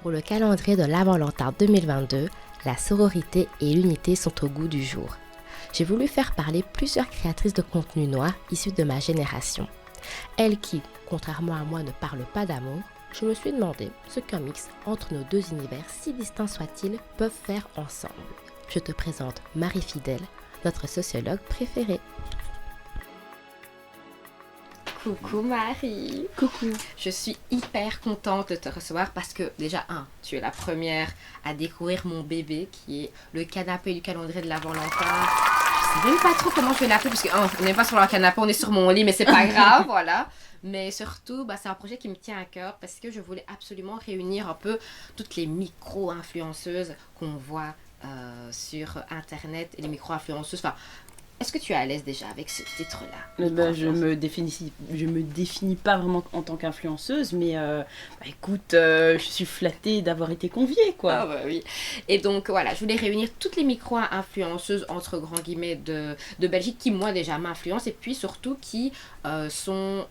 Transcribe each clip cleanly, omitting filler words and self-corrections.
Pour le calendrier de la Valentin 2022, la sororité et l'unité sont au goût du jour. J'ai voulu faire parler plusieurs créatrices de contenu noir issues de ma génération. Elles qui, contrairement à moi, ne parlent pas d'amour, je me suis demandé ce qu'un mix entre nos deux univers, si distincts soient-ils, peuvent faire ensemble. Je te présente Marie Fidèle, notre sociologue préférée. Coucou Marie. Coucou. Je suis hyper contente de te recevoir parce que déjà, tu es la première à découvrir mon bébé qui est le canapé du calendrier de la Valentin. Je sais même pas trop comment je vais l'appeler parce que on n'est pas sur le canapé, on est sur mon lit, mais c'est pas grave, voilà. Mais surtout, c'est un projet qui me tient à cœur parce que je voulais absolument réunir un peu toutes les micro-influenceuses qu'on voit sur Internet et les micro-influenceuses. Enfin, est-ce que tu es à l'aise déjà avec ce titre-là? Je me définis pas vraiment en tant qu'influenceuse, mais écoute, je suis flattée d'avoir été conviée, quoi. Ah bah oui. Et donc voilà, je voulais réunir toutes les micro-influenceuses entre grands guillemets de Belgique qui moi déjà m'influencent et puis surtout qui sont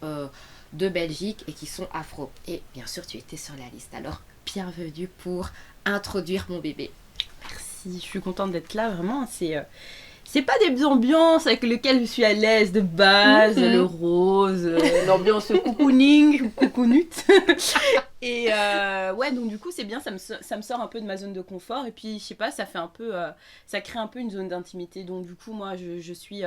de Belgique et qui sont afro. Et bien sûr tu étais sur la liste, alors bienvenue pour introduire mon bébé. Merci, je suis contente d'être là, vraiment, c'est pas des ambiances avec lesquelles je suis à l'aise de base, le rose, l'ambiance cocooning, cocoonut. Et donc du coup c'est bien, ça me sort un peu de ma zone de confort et puis je sais pas, ça fait un peu, ça crée un peu une zone d'intimité. Donc du coup moi je suis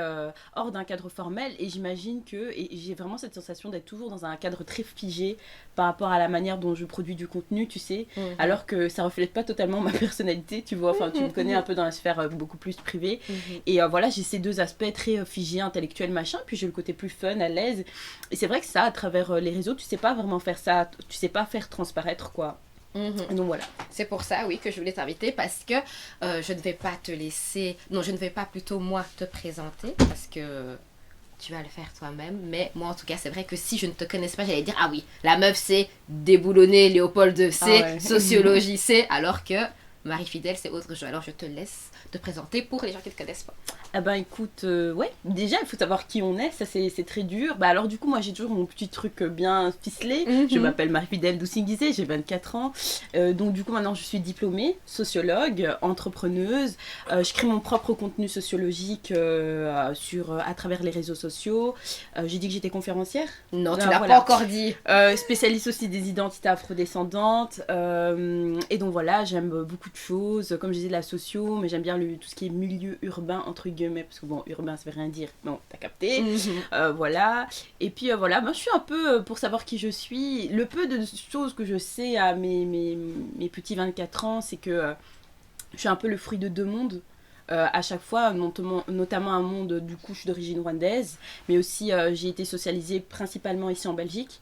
hors d'un cadre formel et j'imagine et j'ai vraiment cette sensation d'être toujours dans un cadre très figé par rapport à la manière dont je produis du contenu, tu sais, alors que ça reflète pas totalement ma personnalité, tu vois, enfin tu me connais un peu dans la sphère beaucoup plus privée. Et voilà, j'ai ces deux aspects très figés, intellectuels, machin, puis j'ai le côté plus fun, à l'aise. Et c'est vrai que ça, à travers les réseaux, tu sais pas vraiment faire ça, tu sais pas faire transparaître, quoi. Donc voilà. C'est pour ça, oui, que je voulais t'inviter parce que je ne vais pas te laisser... Non, je ne vais pas plutôt, moi, te présenter parce que tu vas le faire toi-même. Mais moi, en tout cas, c'est vrai que si je ne te connaissais pas, j'allais dire, ah oui, la meuf, c'est déboulonner Léopold, c'est sociologie, c'est... Alors que Marie Fidèle, c'est autre chose. Alors, je te laisse te présenter pour les gens qui ne te connaissent pas. Ah ben écoute, déjà il faut savoir qui on est, ça c'est très dur. Alors du coup moi j'ai toujours mon petit truc bien ficelé, je m'appelle Marie-Fidèle Doucinguizé, j'ai 24 ans, donc du coup maintenant je suis diplômée, sociologue, entrepreneuse, je crée mon propre contenu sociologique à travers les réseaux sociaux. J'ai dit que j'étais conférencière? Non, tu l'as pas encore dit. Spécialiste aussi des identités afrodescendantes, et donc voilà, j'aime beaucoup de choses, comme je disais la socio, mais j'aime bien tout ce qui est milieu urbain entre guillemets, parce que bon, urbain ça veut rien dire, bon, t'as capté, voilà, et puis voilà, moi je suis un peu, pour savoir qui je suis, le peu de choses que je sais à mes petits 24 ans, c'est que je suis un peu le fruit de deux mondes, à chaque fois, notamment un monde, du coup je suis d'origine rwandaise, mais aussi j'ai été socialisée principalement ici en Belgique,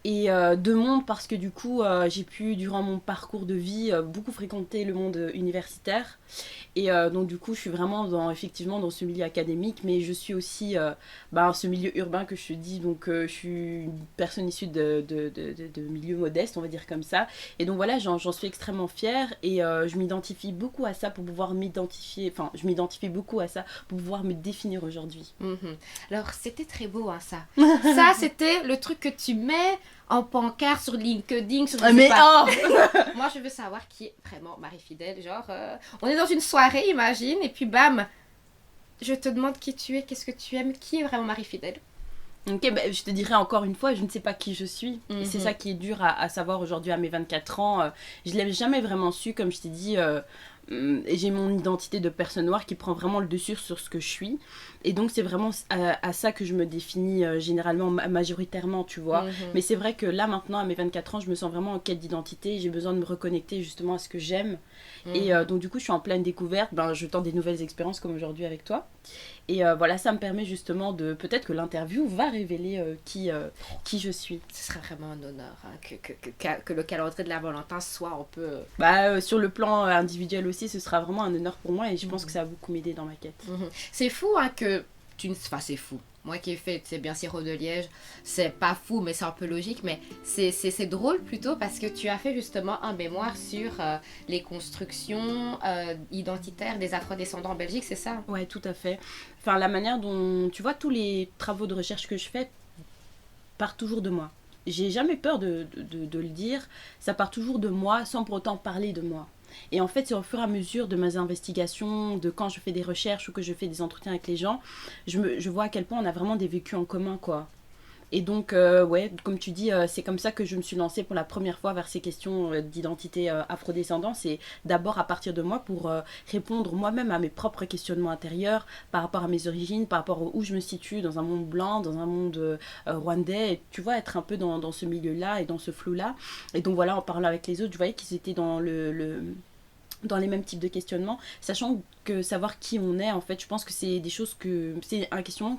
et deux mondes parce que du coup j'ai pu durant mon parcours de vie beaucoup fréquenter le monde universitaire et donc du coup je suis vraiment effectivement dans ce milieu académique, mais je suis aussi ce milieu urbain que je te dis, donc je suis une personne issue de milieu modeste, on va dire comme ça, et donc voilà, j'en suis extrêmement fière et je m'identifie beaucoup à ça pour pouvoir je m'identifie beaucoup à ça pour pouvoir me définir aujourd'hui. Alors c'était très beau ça. Ça c'était le truc que tu mets en pancarte sur LinkedIn, sur Moi je veux savoir qui est vraiment Marie Fidèle, genre on est dans une soirée, imagine, et puis bam, je te demande qui tu es, qu'est-ce que tu aimes, qui est vraiment Marie Fidèle? Ok, je te dirais encore une fois, je ne sais pas qui je suis. Et c'est ça qui est dur à savoir aujourd'hui à mes 24 ans. Je ne l'ai jamais vraiment su, comme je t'ai dit. J'ai mon identité de personne noire qui prend vraiment le dessus sur ce que je suis. Et donc c'est vraiment à ça que je me définis généralement, majoritairement, tu vois. Mais c'est vrai que là maintenant, à mes 24 ans, je me sens vraiment en quête d'identité. J'ai besoin de me reconnecter justement à ce que j'aime. Et donc du coup, je suis en pleine découverte. Je tente des nouvelles expériences comme aujourd'hui avec toi. Et voilà, ça me permet justement de... Peut-être que l'interview va révéler qui je suis. Ce serait vraiment un honneur que le calendrier de la Valentin soit un peu... sur le plan individuel aussi, ce sera vraiment un honneur pour moi et je pense que ça va beaucoup m'aider dans ma quête. C'est fou que tu ne... Enfin, c'est fou. Moi qui ai fait, c'est bien Sirop de Liège, c'est pas fou, mais c'est un peu logique, mais c'est drôle plutôt parce que tu as fait justement un mémoire sur les constructions identitaires des afrodescendants en Belgique, c'est ça? Ouais, tout à fait. Enfin, la manière dont, tu vois, tous les travaux de recherche que je fais partent toujours de moi. j'ai jamais peur de le dire, ça part toujours de moi sans pour autant parler de moi. Et en fait, c'est au fur et à mesure de mes investigations, de quand je fais des recherches ou que je fais des entretiens avec les gens, je vois à quel point on a vraiment des vécus en commun, quoi. Et donc, ouais, comme tu dis, c'est comme ça que je me suis lancée pour la première fois vers ces questions d'identité afrodescendante. C'est d'abord à partir de moi pour répondre moi-même à mes propres questionnements intérieurs par rapport à mes origines, par rapport à où je me situe dans un monde blanc, dans un monde rwandais. Et, tu vois, être un peu dans ce milieu-là et dans ce flou-là. Et donc voilà, en parlant avec les autres, je voyais qu'ils étaient dans dans les mêmes types de questionnements, sachant que savoir qui on est, en fait, je pense que c'est des choses que... C'est un questionnement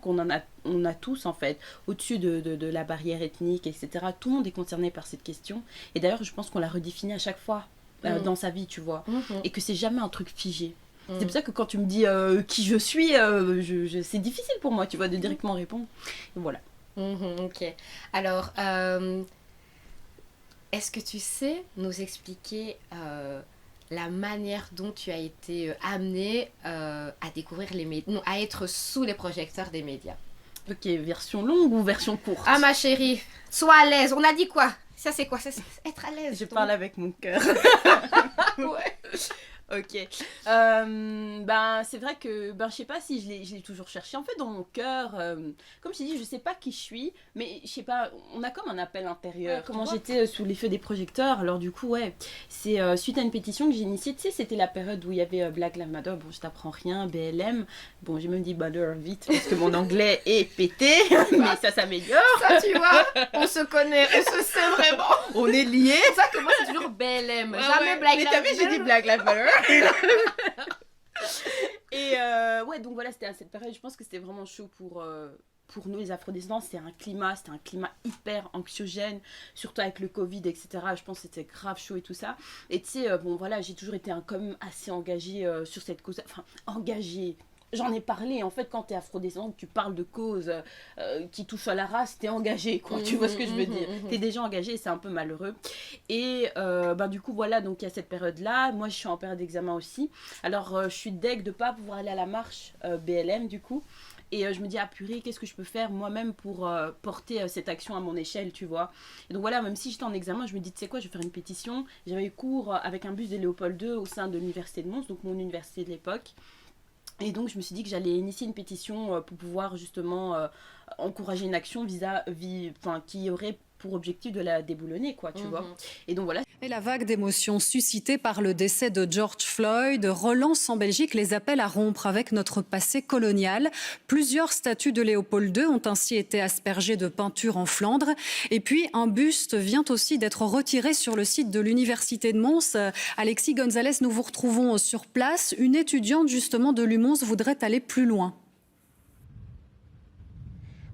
on a tous, en fait, au-dessus de la barrière ethnique, etc. Tout le monde est concerné par cette question. Et d'ailleurs, je pense qu'on la redéfinit à chaque fois dans sa vie, tu vois. Et que c'est jamais un truc figé. C'est pour ça que quand tu me dis qui je suis, c'est difficile pour moi, tu vois, de directement répondre. Et voilà. Ok. Alors, est-ce que tu sais nous expliquer la manière dont tu as été amenée à découvrir les médias, non, à être sous les projecteurs des médias? Ok, version longue ou version courte? Ah ma chérie, sois à l'aise. On a dit quoi? Ça c'est quoi? C'est être à l'aise. Je parle avec mon cœur. Ouais. Ok. Ben, c'est vrai que, ben, je sais pas si je l'ai toujours cherché. En fait, dans mon cœur, comme je t'ai dit, je sais pas qui je suis, mais je sais pas, on a comme un appel intérieur. Ouais, Comment tu vois. j'étais sous les feux des projecteurs, alors du coup, ouais, c'est suite à une pétition que j'ai initiée. Tu sais, c'était la période où il y avait Black Lives Matter, bon, je t'apprends rien, BLM. Bon, j'ai même dit Matter vite, parce que mon anglais est pété, mais ça s'améliore. Ça tu vois, on se connaît, on se sait vraiment. On est liés. C'est ça que moi c'est toujours BLM, Ouais, jamais ouais. Black Mais Lives t'as vu, j'ai dit Matter. Black Lives Matter. Et ouais, donc voilà, c'était à cette période, je pense que c'était vraiment chaud pour nous les afrodescendants. C'était un climat hyper anxiogène, surtout avec le Covid, etc. Je pense que c'était grave chaud et tout ça. Et tu sais, bon voilà, j'ai toujours été quand même assez engagée sur cette cause, enfin engagée. J'en ai parlé, en fait, quand t'es afrodescendante, tu parles de causes qui touchent à la race, t'es engagé, quoi, tu vois ce que je veux dire. T'es déjà engagé, c'est un peu malheureux. Et ben, du coup, voilà, donc il y a cette période-là. Moi, je suis en période d'examen aussi. Alors, je suis deg de pas pouvoir aller à la marche BLM, du coup. Et je me dis, ah purée, qu'est-ce que je peux faire moi-même pour porter cette action à mon échelle, tu vois. Et donc voilà, même si j'étais en examen, je me dis, tu sais quoi, je vais faire une pétition. J'avais eu cours avec un bus de Léopold II au sein de l'université de Mons, donc mon université de l'époque. Et donc, je me suis dit que j'allais initier une pétition pour pouvoir justement encourager une action qui aurait pour objectif de la déboulonner, quoi, tu vois. Et donc, voilà. Et la vague d'émotions suscitée par le décès de George Floyd relance en Belgique les appels à rompre avec notre passé colonial. Plusieurs statues de Léopold II ont ainsi été aspergées de peinture en Flandre. Et puis, un buste vient aussi d'être retiré sur le site de l'Université de Mons. Alexis Gonzalez, nous vous retrouvons sur place. Une étudiante, justement, de l'UMons voudrait aller plus loin.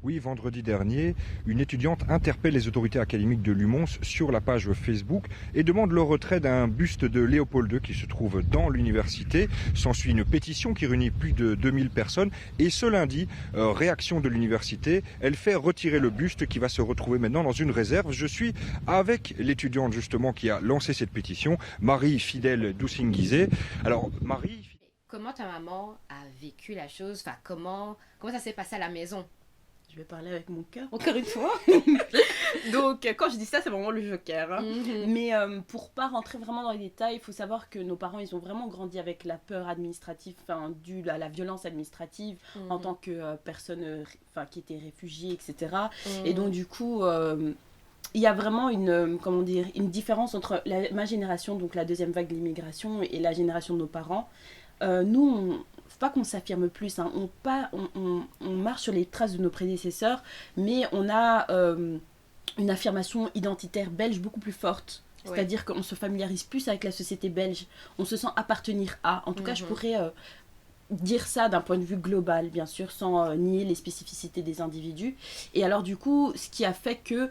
Oui, vendredi dernier, une étudiante interpelle les autorités académiques de l'UMons sur la page Facebook et demande le retrait d'un buste de Léopold II qui se trouve dans l'université. S'ensuit une pétition qui réunit plus de 2000 personnes et ce lundi, réaction de l'université, elle fait retirer le buste qui va se retrouver maintenant dans une réserve. Je suis avec l'étudiante justement qui a lancé cette pétition, Marie Fidèle Doussingizé. Alors Marie... Comment ta maman a vécu la chose? Enfin, comment ça s'est passé à la maison? Je vais parler avec mon cœur, encore une fois. Donc, quand je dis ça, c'est vraiment le joker. Hein. Mais pour pas rentrer vraiment dans les détails, il faut savoir que nos parents, ils ont vraiment grandi avec la peur administrative, due à la violence administrative en tant que personne qui était réfugiée, etc. Et donc, du coup... il y a vraiment une différence entre ma génération, donc la deuxième vague de l'immigration, et la génération de nos parents. Nous, faut pas qu'on s'affirme plus, hein. On marche sur les traces de nos prédécesseurs, mais on a une affirmation identitaire belge beaucoup plus forte. Ouais. C'est-à-dire qu'on se familiarise plus avec la société belge, on se sent appartenir à. En tout cas, je pourrais dire ça d'un point de vue global, bien sûr, sans nier les spécificités des individus. Et alors du coup, ce qui a fait que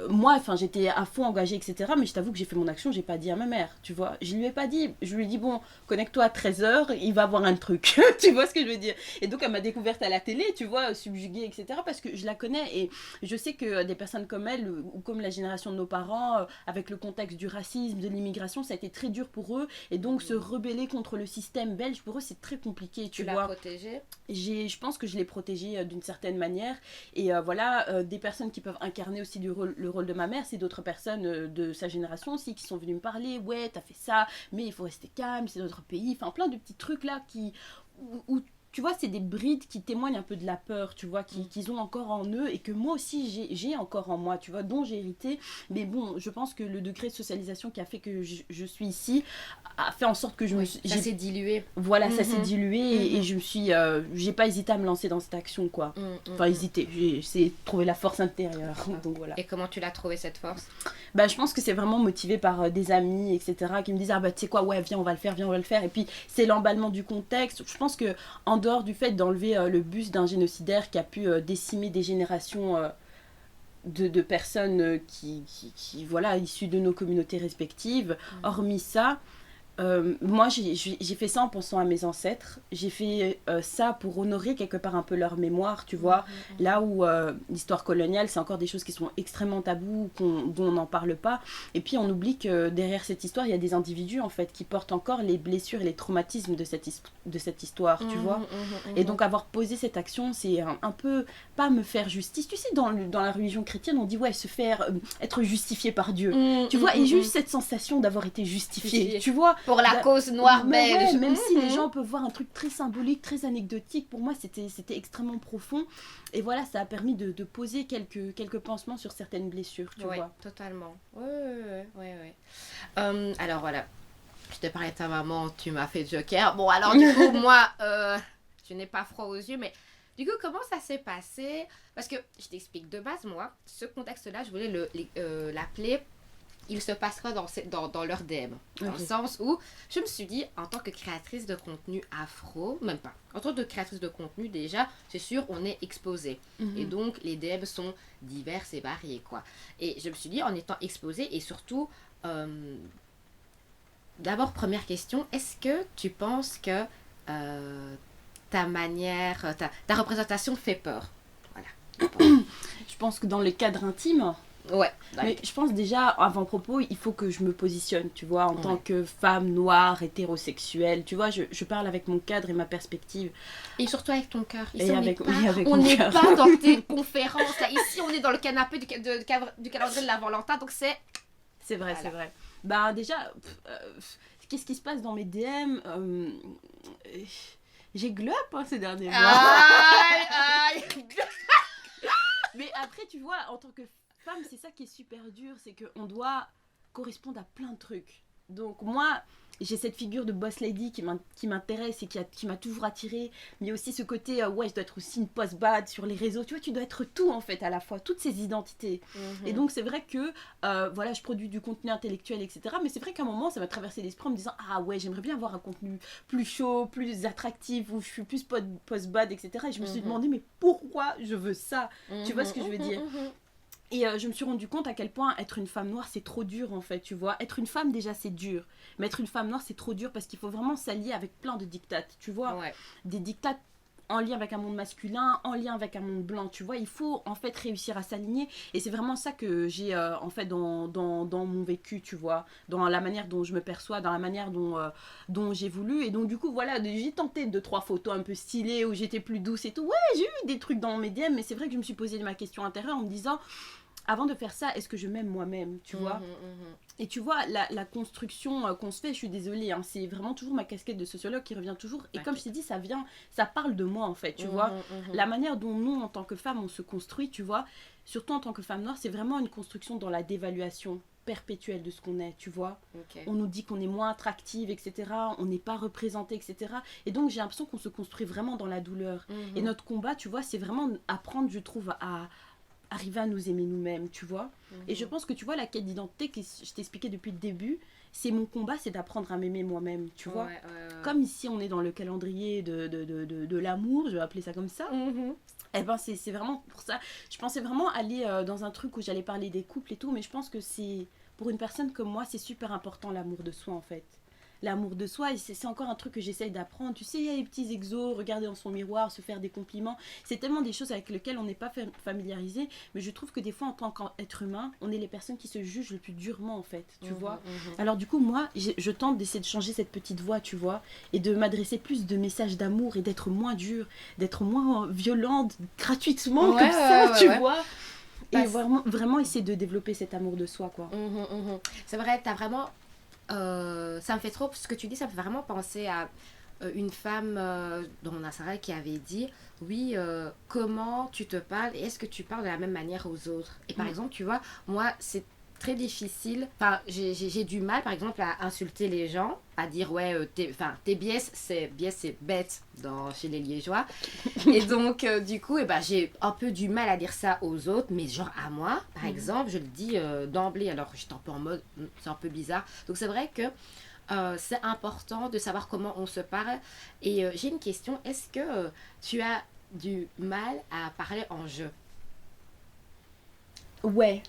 moi, j'étais à fond engagée, etc. Mais je t'avoue que j'ai fait mon action, j'ai pas dit à ma mère, tu vois. Je lui ai pas dit, je lui ai dit, bon, connecte-toi à 13h, il va voir un truc. Tu vois ce que je veux dire? Et donc elle m'a découverte à la télé, tu vois, subjuguée, etc. Parce que je la connais et je sais que des personnes comme elle, ou comme la génération de nos parents, avec le contexte du racisme, de l'immigration, ça a été très dur pour eux. Et donc se rebeller contre le système belge, pour eux, c'est très compliqué. compliqué, Tu tu l'as vois. protégé. Je pense que je l'ai protégée d'une certaine manière. Et des personnes qui peuvent incarner aussi le rôle de ma mère, c'est d'autres personnes de sa génération aussi qui sont venues me parler. Ouais, t'as fait ça, mais il faut rester calme, c'est notre pays. Enfin, plein de petits trucs là où tu vois, c'est des brides qui témoignent un peu de la peur, tu vois, qu'ils ont encore en eux et que moi aussi j'ai encore en moi, tu vois, dont j'ai hérité. Mais bon, je pense que le degré de socialisation qui a fait que je suis ici a fait en sorte que ça s'est dilué. voilà, ça s'est dilué et je me suis... j'ai pas hésité à me lancer dans cette action, quoi. Enfin, hésiter, j'ai essayé de trouver la force intérieure, donc voilà. Et comment tu l'as trouvé cette force? Bah, je pense que c'est vraiment motivé par des amis, etc., qui me disent, ah bah tu sais quoi, ouais, viens, on va le faire. Et puis, c'est l'emballement du contexte. Je pense que en dehors du fait d'enlever le buste d'un génocidaire qui a pu décimer des générations de personnes qui, voilà, issues de nos communautés respectives, hormis ça... moi j'ai fait ça en pensant à mes ancêtres, j'ai fait ça pour honorer quelque part un peu leur mémoire, tu vois, là où l'histoire coloniale c'est encore des choses qui sont extrêmement tabous, dont on n'en parle pas, et puis on oublie que derrière cette histoire il y a des individus en fait qui portent encore les blessures et les traumatismes de cette histoire, tu vois, et donc avoir posé cette action c'est un peu pas me faire justice, tu sais dans la religion chrétienne on dit ouais se faire être justifié par Dieu, tu vois, et juste cette sensation d'avoir été justifié, tu vois. Pour la cause noire belge. Ouais, même si les gens peuvent voir un truc très symbolique, très anecdotique, pour moi c'était extrêmement profond. Et voilà, ça a permis de poser quelques pansements sur certaines blessures, tu vois. Totalement. Ouais. Alors voilà, je te parlais de ta maman, tu m'as fait Joker. Bon, alors du coup, moi, je n'ai pas froid aux yeux, mais du coup, comment ça s'est passé? Parce que, je t'explique, de base, moi, ce contexte-là, je voulais l'appeler... Il se passera dans leur DM. Dans le sens où je me suis dit, en tant que créatrice de contenu afro, même pas, en tant que créatrice de contenu déjà, c'est sûr, on est exposé. Et donc, les DM sont divers et variés, quoi. Et je me suis dit, en étant exposée, et surtout, d'abord, première question, est-ce que tu penses que ta manière, ta représentation fait peur? Voilà. Je pense que dans les cadres intimes... Ouais. Mais je pense déjà, avant propos, il faut que je me positionne, tu vois, en tant que femme noire, hétérosexuelle, tu vois, je parle avec mon cadre et ma perspective. Et surtout avec ton cœur. Ici, on n'est pas dans tes conférences, là. Ici, on est dans le canapé du calendrier de la Valentin, donc c'est... C'est vrai, c'est vrai. Bah déjà, qu'est-ce qui se passe dans mes DM j'ai glow up ces derniers mois. Aïe. Mais après, tu vois, en tant que femme, c'est ça qui est super dur, c'est qu'on doit correspondre à plein de trucs. Donc moi, j'ai cette figure de boss lady qui m'intéresse et qui m'a toujours attirée, mais aussi ce côté, ouais, je dois être aussi une post-bad sur les réseaux, tu vois, tu dois être tout en fait à la fois, toutes ces identités. Et donc c'est vrai que, voilà, je produis du contenu intellectuel, etc. Mais c'est vrai qu'à un moment, ça m'a traversé l'esprit en me disant, ah ouais, j'aimerais bien avoir un contenu plus chaud, plus attractif, où je suis plus post-bad, etc. Et je me suis demandé, mais pourquoi je veux ça? Tu vois ce que je veux dire? Et je me suis rendu compte à quel point être une femme noire c'est trop dur en fait, tu vois. Être une femme déjà c'est dur, mais être une femme noire c'est trop dur parce qu'il faut vraiment s'allier avec plein de dictates, tu vois. Des dictates en lien avec un monde masculin, en lien avec un monde blanc, tu vois. Il faut en fait réussir à s'aligner et c'est vraiment ça que j'ai en fait dans mon vécu, tu vois. Dans la manière dont je me perçois, dans la manière dont j'ai voulu. Et donc du coup voilà, j'ai tenté 2-3 photos un peu stylées où j'étais plus douce et tout. Ouais, j'ai eu des trucs dans mes DM, mais c'est vrai que je me suis posé ma question intérieure en me disant... Avant de faire ça, est-ce que je m'aime moi-même, tu vois? Et tu vois, la construction qu'on se fait, je suis désolée, hein, c'est vraiment toujours ma casquette de sociologue qui revient toujours. Et comme je t'ai dit, ça parle de moi en fait, tu vois? La manière dont nous, en tant que femmes, on se construit, tu vois? Surtout en tant que femme noire, c'est vraiment une construction dans la dévaluation perpétuelle de ce qu'on est, tu vois? On nous dit qu'on est moins attractive, etc. On n'est pas représenté, etc. Et donc, j'ai l'impression qu'on se construit vraiment dans la douleur. Et notre combat, tu vois, c'est vraiment apprendre, je trouve, à arriver à nous aimer nous-mêmes, tu vois. Et je pense que tu vois la quête d'identité que je t'expliquais depuis le début, c'est mon combat, c'est d'apprendre à m'aimer moi-même, tu vois. Comme ici on est dans le calendrier de l'amour, je vais appeler ça comme ça. Et ben c'est vraiment pour ça. Je pensais vraiment aller dans un truc où j'allais parler des couples et tout, mais je pense que c'est pour une personne comme moi, c'est super important l'amour de soi en fait. l'amour de soi. Et c'est encore un truc que j'essaye d'apprendre. Tu sais, il y a les petits exos, regarder dans son miroir, se faire des compliments. C'est tellement des choses avec lesquelles on n'est pas familiarisé. Mais je trouve que des fois, en tant qu'être humain, on est les personnes qui se jugent le plus durement, en fait. Tu vois. Alors, du coup, moi, je tente d'essayer de changer cette petite voix, tu vois. Et de m'adresser plus de messages d'amour et d'être moins dure, d'être moins violente gratuitement comme ça, tu vois. Et vraiment essayer de développer cet amour de soi, quoi. C'est vrai, t'as vraiment... ça me fait trop... Ce que tu dis, ça me fait vraiment penser à une femme dont on a Sarah qui avait dit, oui, comment tu te parles et est-ce que tu parles de la même manière aux autres? Et par exemple, tu vois, moi, c'est très difficile. Enfin, j'ai du mal, par exemple, à insulter les gens, à dire, ouais, t'es biais, c'est bête chez les Liégeois. Et donc, du coup, j'ai un peu du mal à dire ça aux autres, mais genre à moi, par exemple, je le dis d'emblée, alors j'étais un peu en mode, c'est un peu bizarre. Donc, c'est vrai que c'est important de savoir comment on se parle. Et j'ai une question, est-ce que tu as du mal à parler en jeu? Ouais.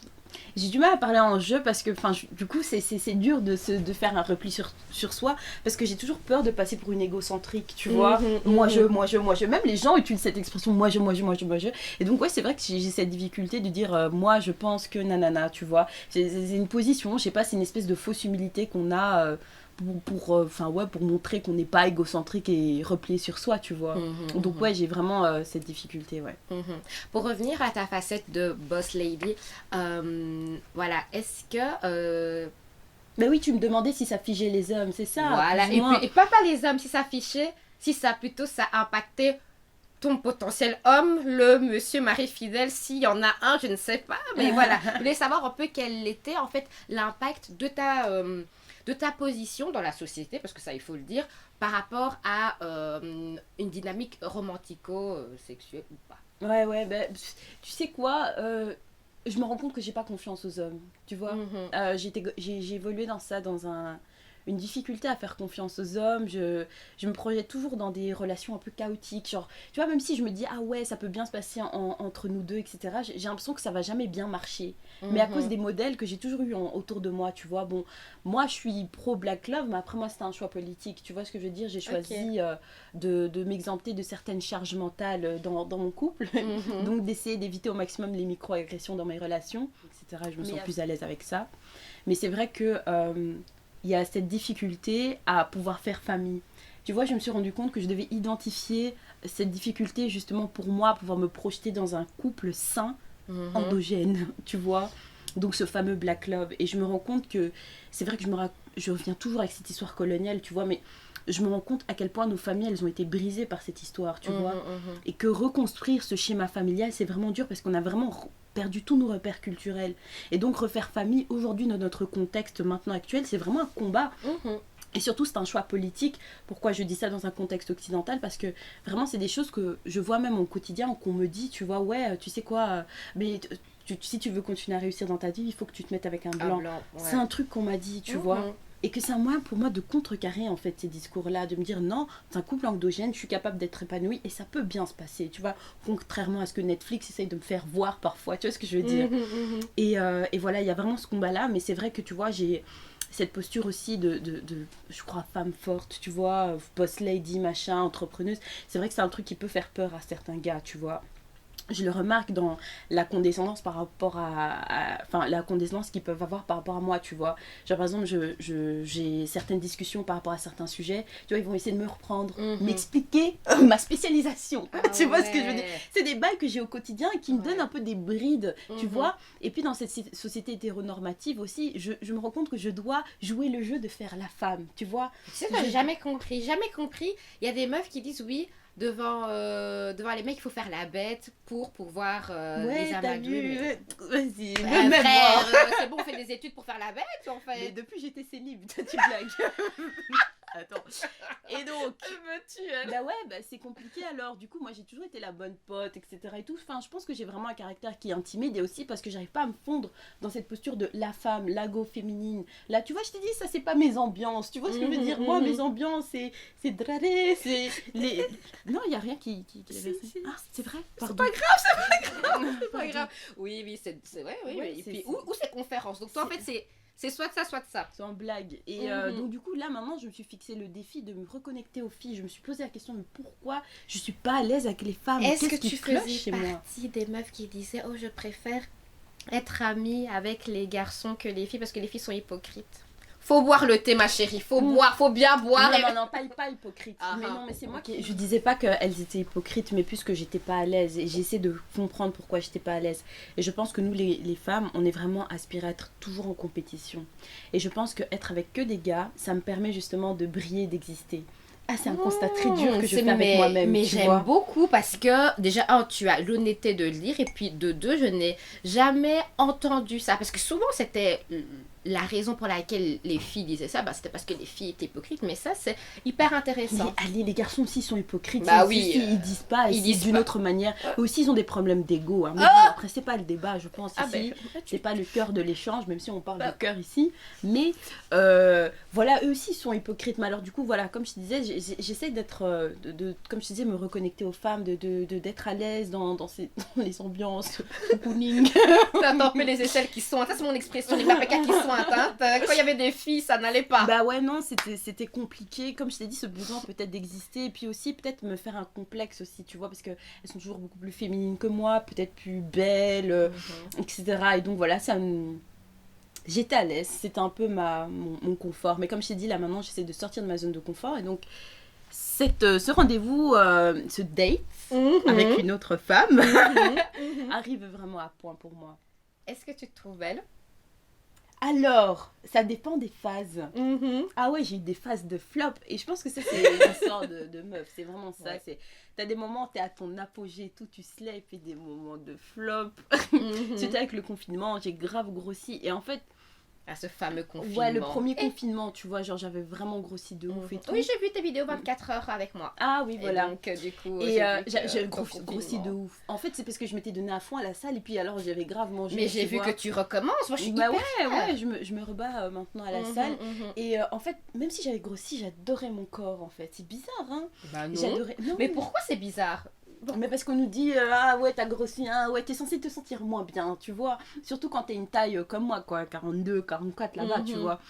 J'ai du mal à parler en jeu parce que du coup c'est dur de faire un repli sur soi parce que j'ai toujours peur de passer pour une égocentrique, tu vois. Moi je. Même les gens utilisent cette expression moi je. Et donc ouais, c'est vrai que j'ai cette difficulté de dire moi je pense que nanana, tu vois. C'est une position, je sais pas, c'est une espèce de fausse humilité qu'on a pour montrer qu'on n'est pas égocentrique et replié sur soi, tu vois. Donc ouais, j'ai vraiment cette difficulté, ouais. Pour revenir à ta facette de boss lady, voilà, est-ce que... Ben oui, tu me demandais si ça figeait les hommes, c'est ça. Voilà, et pas les hommes, si ça fichait, si ça plutôt ça impactait ton potentiel homme, le monsieur mari fidèle, s'il y en a un, je ne sais pas, mais voilà. Je voulais savoir un peu quel était en fait l'impact de ta position dans la société, parce que ça il faut le dire, par rapport à une dynamique romantico-sexuelle ou pas. Ouais, ben, tu sais quoi, je me rends compte que j'ai pas confiance aux hommes, tu vois. J'ai évolué dans ça, dans une difficulté à faire confiance aux hommes. Je me projette toujours dans des relations un peu chaotiques, genre, tu vois, même si je me dis, ah ouais, ça peut bien se passer entre nous deux, etc., j'ai l'impression que ça va jamais bien marcher. Mais à cause des modèles que j'ai toujours eu autour de moi, tu vois, bon, moi je suis pro Black Love, mais après moi c'était un choix politique, tu vois ce que je veux dire, j'ai choisi de m'exempter de certaines charges mentales dans mon couple, donc d'essayer d'éviter au maximum les micro-agressions dans mes relations, etc., je me sens plus à l'aise avec ça. Mais c'est vrai que il y a cette difficulté à pouvoir faire famille. Tu vois, je me suis rendu compte que je devais identifier cette difficulté justement pour moi, pouvoir me projeter dans un couple sain, endogène, tu vois. Donc ce fameux Black Love. Et je me rends compte que c'est vrai que je reviens toujours avec cette histoire coloniale, tu vois, mais je me rends compte à quel point nos familles, elles ont été brisées par cette histoire, tu vois. Et que reconstruire ce schéma familial, c'est vraiment dur parce qu'on a vraiment perdu tous nos repères culturels. Et donc refaire famille, aujourd'hui, dans notre contexte maintenant actuel, c'est vraiment un combat. Et surtout, c'est un choix politique. Pourquoi je dis ça dans un contexte occidental? Parce que vraiment, c'est des choses que je vois même au quotidien, qu'on me dit, tu vois, ouais, tu sais quoi, mais si tu veux continuer à réussir dans ta vie, il faut que tu te mettes avec un blanc. Ouais. C'est un truc qu'on m'a dit, tu vois. Et que c'est un moyen pour moi de contrecarrer en fait ces discours-là, de me dire non, c'est un couple endogène, je suis capable d'être épanouie et ça peut bien se passer, tu vois, contrairement à ce que Netflix essaye de me faire voir parfois, tu vois ce que je veux dire. Et voilà, il y a vraiment ce combat-là, mais c'est vrai que tu vois, j'ai cette posture aussi de je crois, femme forte, tu vois, boss lady, machin, entrepreneuse. C'est vrai que c'est un truc qui peut faire peur à certains gars, tu vois. Je le remarque dans la condescendance par rapport la condescendance qu'ils peuvent avoir par rapport à moi, tu vois. Genre, par exemple, j'ai certaines discussions par rapport à certains sujets, tu vois, ils vont essayer de me reprendre, m'expliquer ma spécialisation, tu vois ce que je veux dire. C'est des bails que j'ai au quotidien et qui me donnent un peu des brides, tu vois. Et puis, dans cette société hétéronormative aussi, je me rends compte que je dois jouer le jeu de faire la femme, tu vois. Tu sais, j'ai jamais compris. Il y a des meufs qui disent oui, devant les mecs, il faut faire la bête pour pouvoir les amadouer. Vas-y, c'est bon, on fait des études pour faire la bête, en fait. Mais depuis, j'étais célib, tu blagues. Attends. Et donc, bah ouais, c'est compliqué alors. Du coup, moi, j'ai toujours été la bonne pote, etc. et tout. Enfin, je pense que j'ai vraiment un caractère qui est intimide et aussi parce que j'arrive pas à me fondre dans cette posture de la femme, l'ago féminine. Là, tu vois, je t'ai dit, ça, c'est pas mes ambiances. Tu vois ce que je veux dire? Moi, mes ambiances, c'est draré, c'est les... Non, il y a rien qui... Ah, c'est vrai? C'est pas grave, c'est pas grave. Oui, c'est vrai, oui. Et puis, où c'est conférence? Donc, toi, en fait, C'est soit ça, soit ça. Sans blague. Et donc du coup, là, maintenant, je me suis fixé le défi de me reconnecter aux filles. Je me suis posé la question, mais pourquoi je suis pas à l'aise avec les femmes? Est-ce Qu'est-ce que tu qui cloche faisais chez moi? partie des meufs qui disaient, oh, je préfère être amie avec les garçons que les filles parce que les filles sont hypocrites? Faut boire le thé, ma chérie. Faut boire, faut bien boire. Non, pas hypocrite. Ah, mais ah. non, mais c'est moi qui... Je disais pas qu'elles étaient hypocrites, mais plus que j'étais pas à l'aise. Et j'essaie de comprendre pourquoi j'étais pas à l'aise. Et je pense que nous, les femmes, on est vraiment aspirées à être toujours en compétition. Et je pense qu'être avec que des gars, ça me permet justement de briller, d'exister. Ah, c'est un constat très dur que je fais avec moi-même. Mais tu j'aime vois. beaucoup parce que, déjà, un, tu as l'honnêteté de le dire, et puis de deux, je n'ai jamais entendu ça. Parce que souvent, c'était la raison pour laquelle les filles disaient ça, bah, c'était parce que les filles étaient hypocrites, mais ça, c'est hyper intéressant. Mais allez, les garçons aussi sont hypocrites. Bah Ils- oui, ils disent pas, ils ils disent disent d'une pas. autre manière. Eux aussi, ils ont des problèmes d'ego. Hein. Mais Ah bon, après, c'est pas le débat, je pense, ici. C'est pas le cœur de l'échange, même si on parle de cœur ici. Mais voilà, eux aussi sont hypocrites. Mais alors, du coup, voilà, comme je te disais, j'essaie d'être, comme je te disais, me reconnecter aux femmes, d'être à l'aise dans les ambiances, cocooning. T'as peu les aisselles qui sont, ça c'est mon expression, les paprikas qui sont atteintes. Quand il y avait des filles, ça n'allait pas. Bah ouais, non, c'était compliqué. Comme je t'ai dit, ce besoin peut-être d'exister. Et puis aussi, peut-être me faire un complexe aussi, tu vois, parce qu'elles sont toujours beaucoup plus féminines que moi, peut-être plus belles, etc. Et donc voilà, ça me... J'étais à l'aise, c'était un peu mon confort. Mais comme je t'ai dit, là maintenant, j'essaie de sortir de ma zone de confort. Et donc, ce rendez-vous, ce date avec une autre femme, arrive vraiment à point pour moi. Est-ce que tu te trouves belle? Alors, ça dépend des phases. Ah ouais, j'ai eu des phases de flop. Et je pense que ça, c'est l'histoire de meuf. C'est vraiment ça. Ouais. T'as des moments où t'es à ton apogée, tout, tu slay, et puis des moments de flop. Surtout avec le confinement, j'ai grave grossi. Et en fait, À ce fameux confinement. ouais, le premier confinement, tu vois, genre j'avais vraiment grossi de ouf et tout. Oui, j'ai vu tes vidéos 24 heures avec moi. Ah oui, voilà. Et donc, du coup, Et j'ai j'ai grossi de ouf. En fait, c'est parce que je m'étais donné à fond à la salle et puis alors j'avais grave mangé. Mais j'ai tu vu vois. que tu recommences. Moi, je suis Bah hyper ouais, je me rebats maintenant à la salle. Et en fait, même si j'avais grossi, j'adorais mon corps en fait. C'est bizarre, hein. Bah non. J'adorais. Non, Mais pourquoi c'est bizarre? mais parce qu'on nous dit ah ouais, t'as grossi, ah ouais, t'es censé te sentir moins bien, tu vois. Surtout quand t'es une taille comme moi, quoi, 42, 44 là-bas, tu vois.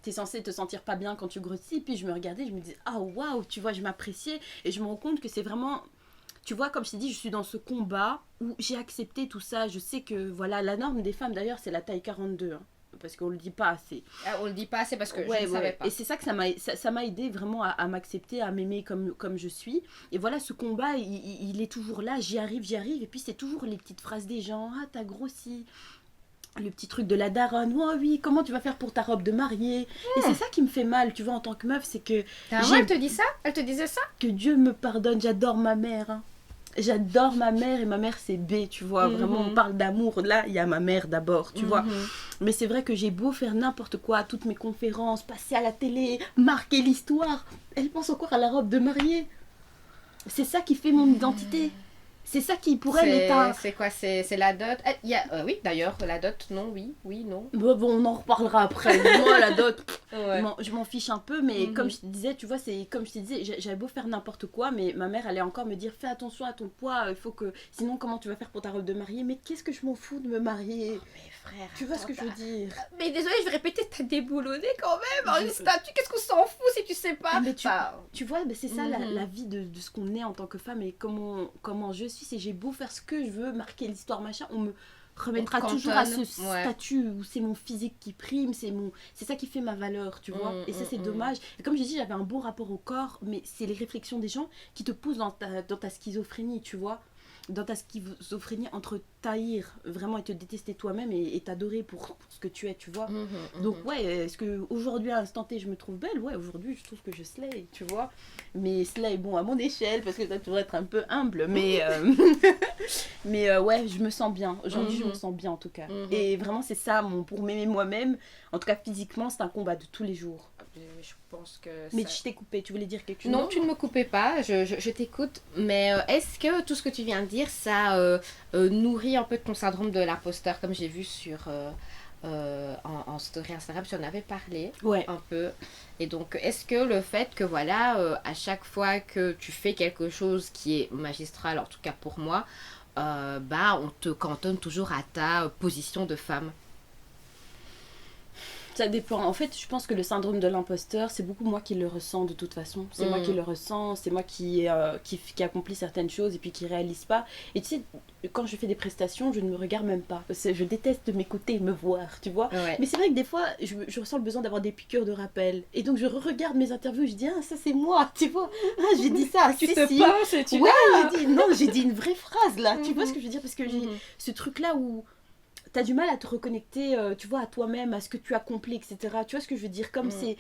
T'es censé te sentir pas bien quand tu grossis. Puis je me regardais, je me disais ah waouh, tu vois, je m'appréciais et je me rends compte que c'est vraiment. Tu vois, comme je t'ai dit, je suis dans ce combat où j'ai accepté tout ça. Je sais que, voilà, la norme des femmes, d'ailleurs, c'est la taille 42. Hein, parce qu'on le dit pas assez. Ah, on le dit pas assez parce que Ouais, je ne savais pas. Et c'est ça que ça m'a aidé vraiment à m'accepter, à m'aimer comme je suis. Et voilà, ce combat, il est toujours là. J'y arrive. Et puis, c'est toujours les petites phrases des gens. Ah, t'as grossi. Le petit truc de la daronne. Oh oui, comment tu vas faire pour ta robe de mariée? Et c'est ça qui me fait mal, tu vois, en tant que meuf. C'est que Ta maman, elle te dit ça? Elle te disait ça? que Dieu me pardonne, j'adore ma mère. Hein. J'adore ma mère et ma mère c'est B, tu vois. Vraiment, on parle d'amour. Là, il y a ma mère d'abord, tu vois. Mais c'est vrai que j'ai beau faire n'importe quoi, toutes mes conférences, passer à la télé, marquer l'histoire. Elle pense encore à la robe de mariée. C'est ça qui fait mon identité. C'est ça qui, pour elle, est un... C'est quoi? C'est la dot? Il y a, oui, d'ailleurs, la dot, non, oui, non. Bon, on en reparlera après. Moi, la dot, Ouais. je m'en fiche un peu, mais comme je te disais, tu vois, c'est comme je te disais, j'avais beau faire n'importe quoi, mais ma mère allait encore me dire fais attention à ton poids, il faut que. Sinon, comment tu vas faire pour ta robe de mariée? Mais qu'est-ce que je m'en fous de me marier? Mais frère, Tu vois ce que je veux dire? Mais désolé, je vais répéter, t'as déboulonné quand même. Une statue, qu'est-ce qu'on s'en fout si tu sais pas? Mais Bah, tu vois, c'est ça la vie de ce qu'on est en tant que femme et comment je suis. C'est j'ai beau faire ce que je veux, marquer l'histoire, machin, on me remettra On te toujours à ce cantonne, ouais. statut où c'est mon physique qui prime, c'est ça qui fait ma valeur, tu vois. Et ça, c'est dommage. Et comme j'ai dit, j'avais un bon rapport au corps, mais c'est les réflexions des gens qui te poussent dans ta schizophrénie, tu vois. Dans ta schizophrénie entre t'haïr vraiment et te détester toi-même et t'adorer pour ce que tu es, tu vois. Donc ouais, est-ce que aujourd'hui à l'instant T je me trouve belle? Ouais, aujourd'hui je trouve que je slay, tu vois. Mais slay, bon, à mon échelle, parce que ça devrait être un peu humble, mais ouais, je me sens bien. Aujourd'hui je me sens bien en tout cas. Et vraiment c'est ça, pour m'aimer moi-même, en tout cas physiquement, c'est un combat de tous les jours. je pense que. Mais ça- je t'ai coupé, tu voulais dire quelque chose? Non, tu ne me coupais pas, je t'écoute. Mais est-ce que tout ce que tu viens de dire, ça nourrit un peu ton syndrome de l'imposteur, comme j'ai vu sur en story Instagram, tu en avais parlé Ouais. un peu. Et donc, est-ce que le fait que, voilà, à chaque fois que tu fais quelque chose qui est magistral, en tout cas pour moi, bah, on te cantonne toujours à ta position de femme? Ça dépend. En fait, je pense que le syndrome de l'imposteur, c'est beaucoup moi qui le ressens de toute façon. C'est moi qui le ressens, c'est moi qui accomplit certaines choses et puis qui réalise pas. Et tu sais, quand je fais des prestations, je ne me regarde même pas. Je déteste m'écouter et me voir, tu vois. Ouais. Mais c'est vrai que des fois, je ressens le besoin d'avoir des piqûres de rappel. Et donc, je regarde mes interviews et je dis, ah, ça c'est moi, tu vois. Ah, j'ai dit ça, Tu si, te si. penses et tu Ouais, l'as. j'ai dit une vraie phrase là. Tu vois ce que je veux dire? Parce que j'ai Mhm. ce truc-là où t'as du mal à te reconnecter, tu vois, à toi-même, à ce que tu accomplis, etc. Tu vois ce que je veux dire? Comme c'est,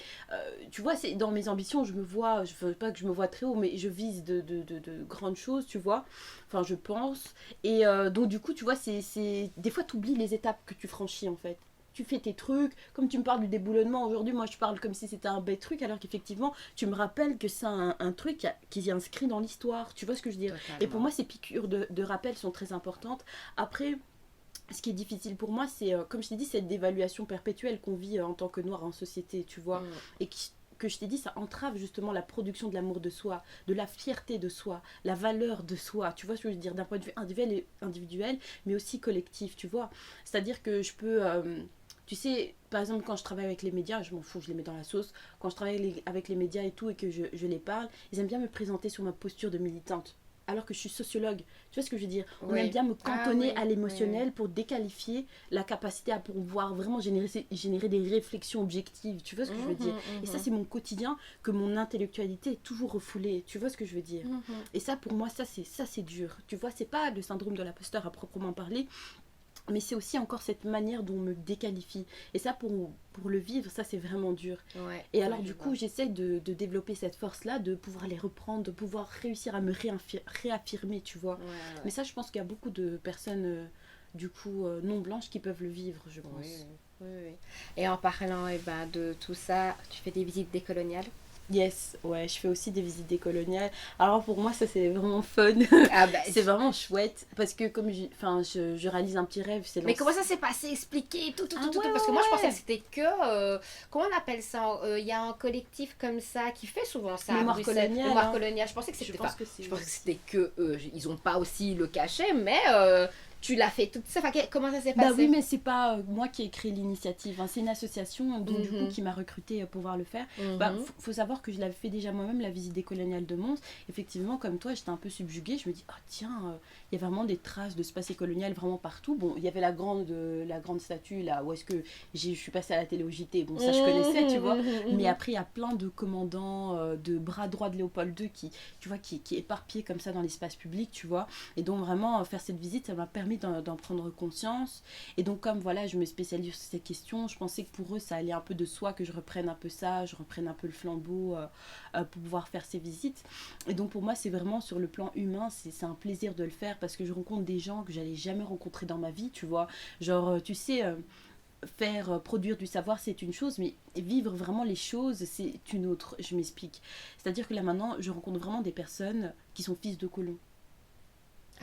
tu vois, c'est dans mes ambitions, je veux pas que je me vois très haut, mais je vise de grandes choses, tu vois. Enfin, je pense. Et donc, du coup, tu vois, des fois, t'oublies les étapes que tu franchis, en fait. Tu fais tes trucs, comme tu me parles du déboulonnement aujourd'hui, moi je parle comme si c'était un bête truc, alors qu'effectivement, tu me rappelles que c'est un truc qui est inscrit dans l'histoire. Tu vois ce que je veux dire? Et pour moi, ces piqûres de rappel sont très importantes. Après, ce qui est difficile pour moi, c'est, comme je t'ai dit, cette dévaluation perpétuelle qu'on vit en tant que noir en société, tu vois. Et que je t'ai dit, ça entrave justement la production de l'amour de soi, de la fierté de soi, la valeur de soi, tu vois ce que je veux dire, d'un point de vue individuel, mais aussi collectif, tu vois. C'est-à-dire que je peux... tu sais, par exemple, quand je travaille avec les médias, je m'en fous, je les mets dans la sauce. Quand je travaille avec les médias et tout, et que je les parle, ils aiment bien me présenter sur ma posture de militante. Alors que je suis sociologue. Tu vois ce que je veux dire? On aime bien me cantonner à l'émotionnel pour déqualifier la capacité à pouvoir vraiment générer des réflexions objectives. Tu vois ce que je veux dire? Et ça, c'est mon quotidien, que mon intellectualité est toujours refoulée. Tu vois ce que je veux dire? Et ça, pour moi, ça c'est dur. Tu vois, c'est pas le syndrome de l'imposteur à proprement parler, mais c'est aussi encore cette manière dont on me déqualifie. Et ça, pour le vivre, ça, c'est vraiment dur. Ouais, et alors, du coup, j'essaie de développer cette force-là, de pouvoir les reprendre, de pouvoir réussir à me réaffirmer, tu vois. Ouais. Mais ça, je pense qu'il y a beaucoup de personnes, du coup, non blanches qui peuvent le vivre, je pense. Oui. Et en parlant de tout ça, tu fais des visites décoloniales? Yes, ouais, je fais aussi des visites décoloniales. Alors pour moi, ça c'est vraiment fun. Ah bah, C'est vraiment chouette parce que comme je réalise un petit rêve, c'est mais comment ça s'est passé? Expliquer tout, parce que moi je pensais que c'était que comment on appelle ça? Il y a un collectif comme ça qui fait souvent ça. Mémoire Bruxelles. coloniale. Mémoire coloniale. Je pensais que c'était pas. Je pensais que c'était que ils ont pas aussi le cachet, mais tu l'as fait toute ça. Enfin, comment ça s'est passé? Bah oui, mais c'est pas moi qui ai créé l'initiative, hein. C'est une association donc, du coup, qui m'a recrutée pour pouvoir le faire. Bah, faut savoir que je l'avais fait déjà moi-même, la visite des coloniales de Mons. Effectivement, comme toi, j'étais un peu subjuguée. Je me dis, oh tiens, il y a vraiment des traces de ce passé colonial vraiment partout. Bon, il y avait la grande statue là où est-ce que je suis passée à la télé au JT. Bon, ça je connaissais, tu vois. Mais après, il y a plein de commandants, de bras droits de Léopold II qui est éparpillé comme ça dans l'espace public, tu vois. Et donc, vraiment, faire cette visite, ça m'a permis d'en prendre conscience. Et donc comme voilà, je me spécialise sur ces questions, je pensais que pour eux ça allait un peu de soi que je reprenne un peu ça, je reprenne un peu le flambeau pour pouvoir faire ces visites. Et donc pour moi c'est vraiment sur le plan humain, c'est un plaisir de le faire parce que je rencontre des gens que j'allais jamais rencontrer dans ma vie, tu vois. Genre tu sais, produire du savoir c'est une chose, mais vivre vraiment les choses c'est une autre. Je m'explique. C'est-à-dire que là maintenant je rencontre vraiment des personnes qui sont fils de colons.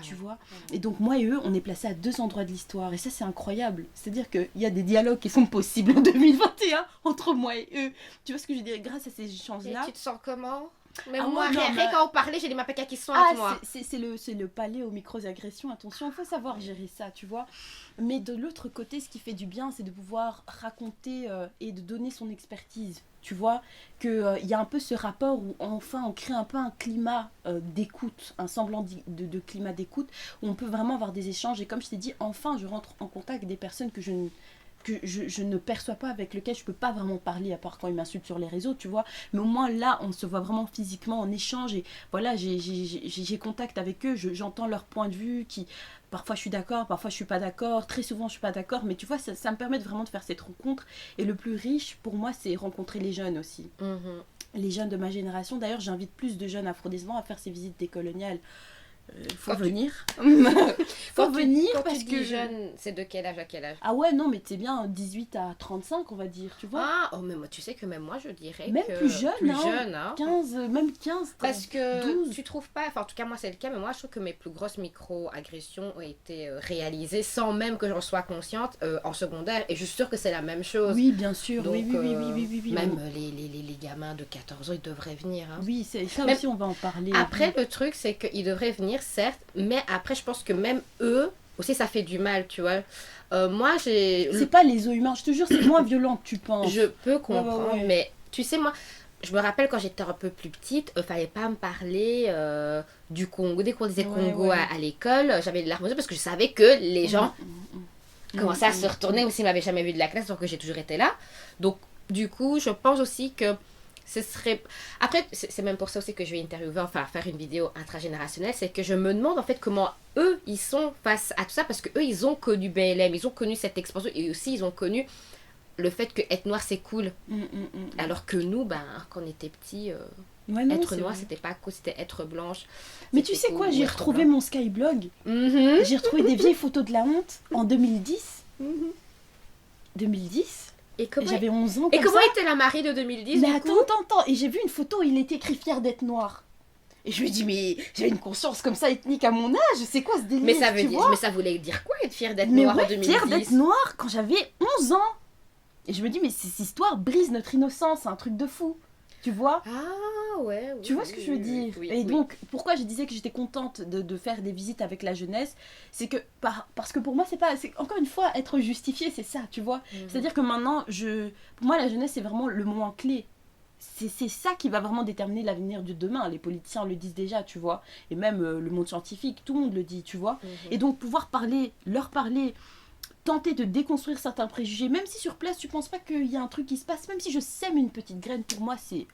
Tu vois. Et donc moi et eux, on est placés à deux endroits de l'histoire. Et ça, c'est incroyable. C'est-à-dire qu'il y a des dialogues qui sont possibles en 2021 entre moi et eux. Tu vois ce que je veux dire? Grâce à ces échanges-là. Et tu te sens comment? Mais Ah, moi, non, rien quand on parlait, j'ai des mapes qui sont Ah, avec moi. c'est le palais aux micro-agressions. Attention, il faut savoir gérer ça, tu vois. Mais de l'autre côté, ce qui fait du bien, c'est de pouvoir raconter et de donner son expertise. Tu vois, qu'il y a un peu ce rapport où enfin on crée un peu un climat d'écoute, un semblant de climat d'écoute, où on peut vraiment avoir des échanges. Et comme je t'ai dit, enfin je rentre en contact avec des personnes que je ne perçois pas, avec lesquelles je peux pas vraiment parler, à part quand ils m'insultent sur les réseaux, tu vois. Mais au moins là, on se voit vraiment physiquement, en échange. Et voilà, j'ai contact avec eux, j'entends leur point de vue qui... Parfois je suis d'accord, parfois je suis pas d'accord, très souvent je suis pas d'accord, mais tu vois, ça me permet vraiment de faire cette rencontre. Et le plus riche pour moi, c'est rencontrer les jeunes aussi. Les jeunes de ma génération. D'ailleurs, j'invite plus de jeunes afrodescendants à faire ces visites décoloniales. Faut venir. Faut venir quand parce tu que dis jeune, c'est de quel âge à quel âge? Ah ouais, non, mais c'est bien 18 à 35, on va dire, tu vois. Ah, oh, mais moi, tu sais que même moi, je dirais même que... plus jeune, plus hein. jeune, hein. 15, même 15, Parce que 12. tu trouves pas, enfin en tout cas moi c'est le cas, mais moi je trouve que mes plus grosses micro-agressions ont été réalisées sans même que j'en sois consciente en secondaire, et je suis sûre que c'est la même chose. Oui, bien sûr, Donc, oui. même les gamins de 14 ans, ils devraient venir. Hein. Oui, ça Même- aussi, on va en parler. Après, le truc, c'est qu'ils devraient venir, certes, mais après, je pense que même eux, aussi, ça fait du mal, tu vois. Moi, C'est pas les os humains, je te jure, c'est moins violent que tu penses. je peux comprendre, ouais. mais tu sais, moi, je me rappelle quand j'étais un peu plus petite, fallait pas me parler du Congo. Dès qu'on disait Congo ouais. à l'école, j'avais de larmes aux yeux parce que je savais que les gens Mm, commençaient à se retourner aussi, m'avaient jamais vu de la classe, donc j'ai toujours été là. Donc, du coup, je pense aussi que ce serait... Après, c'est même pour ça aussi que je vais interviewer, enfin faire une vidéo intragénérationnelle, c'est que je me demande en fait comment eux, ils sont face à tout ça, parce que eux, ils ont connu BLM, ils ont connu cette expansion, et aussi ils ont connu le fait que être noir c'est cool, alors que nous, ben, quand on était petits, Ouais, non, être c'est noir vrai. c'était pas cool, c'était être blanche. Mais tu c'était sais quoi, cool, ou j'ai être retrouvé blanc. mon Skyblog. Mhm. J'ai retrouvé des vieilles photos de la honte en 2010. Mhm. 2010. Et Et comment, j'avais 11 ans et comme comment ça. était la Marie de 2010 Mais du coup attends. Et j'ai vu une photo où il était écrit fier d'être noir. Et je lui ai dit, mais j'avais une conscience comme ça ethnique à mon âge. C'est quoi ce délire, mais ça, tu vois? mais ça voulait dire quoi être fière d'être Mais noire en ouais, 2010? fier d'être noir quand j'avais 11 ans. Et je me dis, mais cette histoire brise notre innocence, c'est un truc de fou. Tu vois? Ah ouais, oui, Tu vois ce que je veux dire? oui, Et oui. donc, pourquoi je disais que j'étais contente de faire des visites avec la jeunesse, c'est que, parce que pour moi, c'est pas, encore une fois, être justifié, c'est ça, tu vois? Mhm. C'est-à-dire que maintenant, pour moi, la jeunesse, c'est vraiment le moment clé. C'est ça qui va vraiment déterminer l'avenir de demain. Les politiciens le disent déjà, tu vois. Et même le monde scientifique, tout le monde le dit, tu vois. Mhm. Et donc, pouvoir leur parler, tenter de déconstruire certains préjugés, même si sur place, tu penses pas qu'il y a un truc qui se passe, même si je sème une petite graine, pour moi, c'est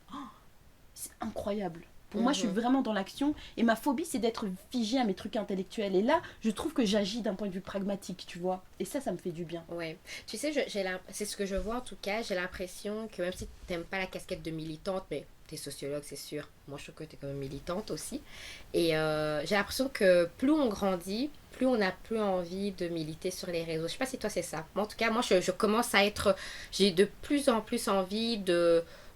incroyable. Pour moi, je suis vraiment dans l'action. Et ma phobie, c'est d'être figée à mes trucs intellectuels. Et là, je trouve que j'agis d'un point de vue pragmatique, tu vois. Et ça me fait du bien. Ouais. Tu sais, c'est ce que je vois en tout cas. J'ai l'impression que même si t'aimes pas la casquette de militante, mais t'es sociologue, c'est sûr. Moi, je trouve que t'es quand même militante aussi. Et j'ai l'impression que plus on grandit, plus on n'a plus envie de militer sur les réseaux. Je sais pas si toi c'est ça. Mais en tout cas, moi, je commence à être... J'ai de plus en plus envie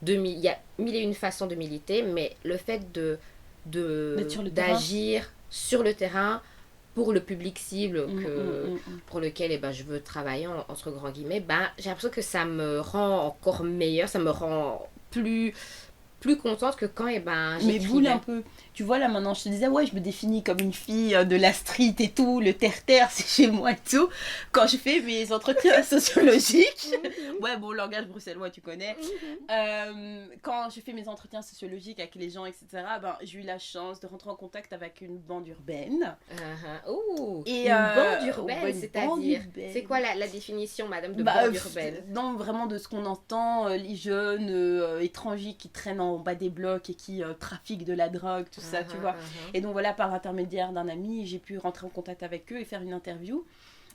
il y a mille et une façons de militer, mais le fait D'être sur le d'agir sur le terrain pour le public cible Mm. pour lequel je veux travailler, entre grands guillemets, j'ai l'impression que ça me rend encore meilleur, ça me rend plus contente que quand Mais j'écrivais. boule un peu. Tu vois, là, maintenant, je te disais, ouais, je me définis comme une fille de la street et tout, le terre-terre, c'est chez moi et tout. Quand je fais mes entretiens sociologiques, ouais, bon, langage bruxellois, tu connais. Quand je fais mes entretiens sociologiques avec les gens, etc., j'ai eu la chance de rentrer en contact avec une bande urbaine. Oh, Et, une bande ouais, urbaine, une c'est-à-dire bande urbaine. c'est quoi la définition, madame, de bande urbaine? Non, vraiment de ce qu'on entend, les jeunes étrangers qui traînent en bas des blocs et qui trafiquent de la drogue, tout ça, tu vois. Et donc voilà, par l'intermédiaire d'un ami, j'ai pu rentrer en contact avec eux et faire une interview.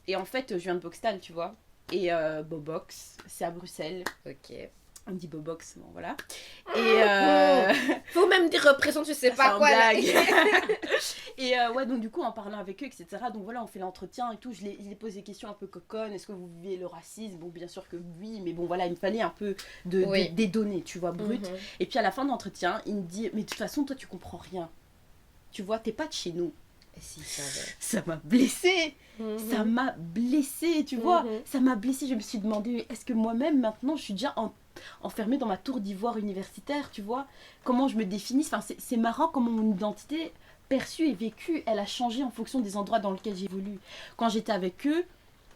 Et en fait, je viens de Boxtal, tu vois. Et Bobox, c'est à Bruxelles. Ok. On dit Bobox, bon voilà. Et Faut même dire représente, je sais c'est pas en quoi là. blague. Et ouais, donc du coup, en parlant avec eux, etc. Donc voilà, on fait l'entretien et tout. Je les pose des questions un peu coconnes. Est-ce que vous vivez le racisme? Bon, bien sûr que oui, mais bon, voilà, il me fallait un peu Oui. des données, tu vois, brutes. Mhm. Et puis à la fin de l'entretien, il me dit, mais de toute façon, toi, tu comprends rien. Tu vois, t'es pas de chez nous. Et si, ça va. Ça m'a blessée. Ça m'a blessée, tu vois. Mhm. Ça m'a blessée. Je me suis demandé, est-ce que moi-même, maintenant, je suis déjà enfermée dans ma tour d'ivoire universitaire, tu vois? Comment je me définis? Enfin, c'est marrant comment mon identité perçue et vécue, elle a changé en fonction des endroits dans lesquels j'évolue. Quand j'étais avec eux,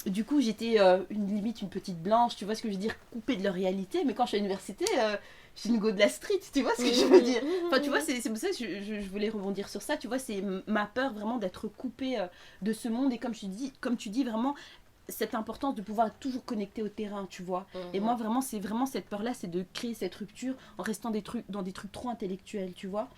du coup, j'étais limite une petite blanche, tu vois ce que je veux dire, coupée de leur réalité. Mais quand je suis à l'université, je suis une go de la street, tu vois ce que je veux dire. Enfin, tu vois, c'est pour ça que je voulais rebondir sur ça. Tu vois, c'est ma peur vraiment d'être coupée de ce monde. Et comme tu dis vraiment, cette importance de pouvoir être toujours connecté au terrain, tu vois. Et moi, vraiment, c'est vraiment cette peur-là, c'est de créer cette rupture en restant dans des trucs trop intellectuels, tu vois.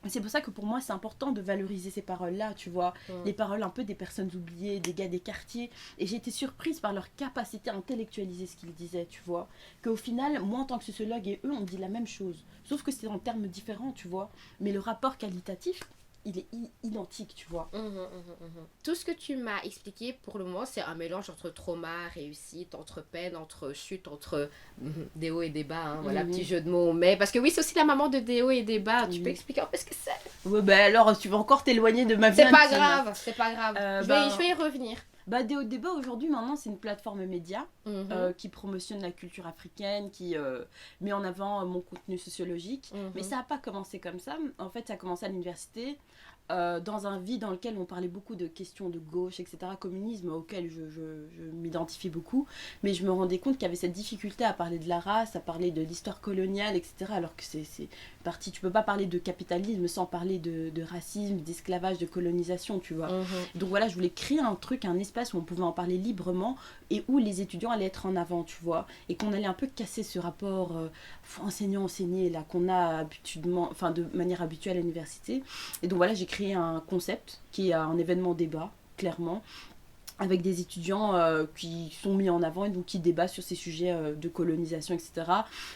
C'est pour ça que pour moi c'est important de valoriser ces paroles-là, tu vois, les paroles un peu des personnes oubliées, des gars des quartiers. Et j'ai été surprise par leur capacité à intellectualiser ce qu'ils disaient, tu vois. Qu'au final, moi en tant que sociologue et eux, on dit la même chose. Sauf que c'est en termes différents, tu vois. Mais le rapport qualitatif, il est identique, tu vois. Tout ce que tu m'as expliqué pour le moment, c'est un mélange entre trauma, réussite, entre peine, entre chute, entre des hauts et des bas. Hein, voilà, petit jeu de mots. Mais parce que oui, c'est aussi la maman de des hauts et des bas. Tu peux expliquer un peu ce que c'est? Ouais, bah alors tu vas encore t'éloigner de ma vie C'est pas intime. grave, c'est pas grave. Je vais y revenir. Bah, Déo-Débat, aujourd'hui, maintenant, c'est une plateforme média Mhm. qui promotionne la culture africaine, qui met en avant mon contenu sociologique. Mhm. Mais ça n'a pas commencé comme ça. En fait, ça a commencé à l'université, dans un vide dans lequel on parlait beaucoup de questions de gauche, etc., communisme, auquel je m'identifie beaucoup. Mais je me rendais compte qu'il y avait cette difficulté à parler de la race, à parler de l'histoire coloniale, etc., alors que c'est parti. Tu peux pas parler de capitalisme sans parler de racisme, d'esclavage, de colonisation, tu vois. Mhm. Donc voilà, je voulais créer un truc, un espace où on pouvait en parler librement et où les étudiants allaient être en avant, tu vois. Et qu'on allait un peu casser ce rapport enseignant-enseigné là qu'on a habituellement, enfin de manière habituelle à l'université. Et donc voilà, j'ai créé un concept qui est un événement débat, clairement, avec des étudiants qui sont mis en avant et donc qui débattent sur ces sujets de colonisation, etc.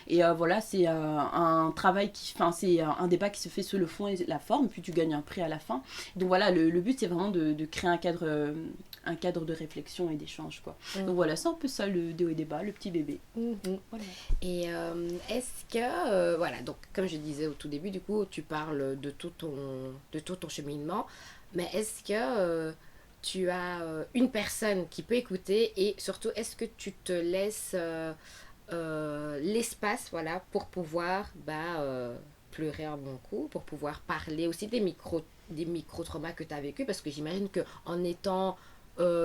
Et voilà, c'est un travail c'est un débat qui se fait sur le fond et la forme, puis tu gagnes un prix à la fin. Donc voilà, le but c'est vraiment de créer un cadre de réflexion et d'échange, quoi. Mhm. Donc voilà, c'est un peu ça le déo et débat, le petit bébé. Mhm. Voilà. Et est-ce que, voilà, donc comme je disais au tout début, du coup, tu parles de tout ton cheminement, mais est-ce que tu as une personne qui peut écouter et surtout, est-ce que tu te laisses l'espace, voilà, pour pouvoir pleurer un bon coup, pour pouvoir parler aussi des micro-traumas que tu as vécu, parce que j'imagine qu'en étant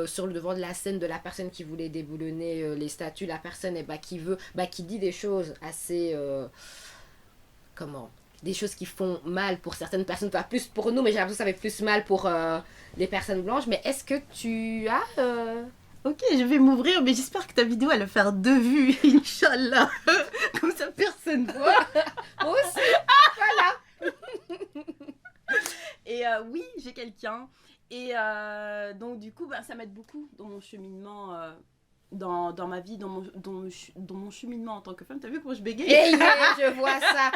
sur le devant de la scène de la personne qui voulait déboulonner les statues, la personne qui dit des choses assez comment des choses qui font mal pour certaines personnes, pas plus pour nous, mais j'ai l'impression que ça fait plus mal pour les personnes blanches. Mais est-ce que tu as Ok, je vais m'ouvrir, mais j'espère que ta vidéo elle va faire 2 vues, Inch'Allah. Comme ça personne voit. moi aussi voilà. Et oui, j'ai quelqu'un. Et donc du coup, ça m'aide beaucoup dans mon cheminement, dans ma vie, dans mon cheminement en tant que femme. T'as vu comment je bégaye? Et je vois ça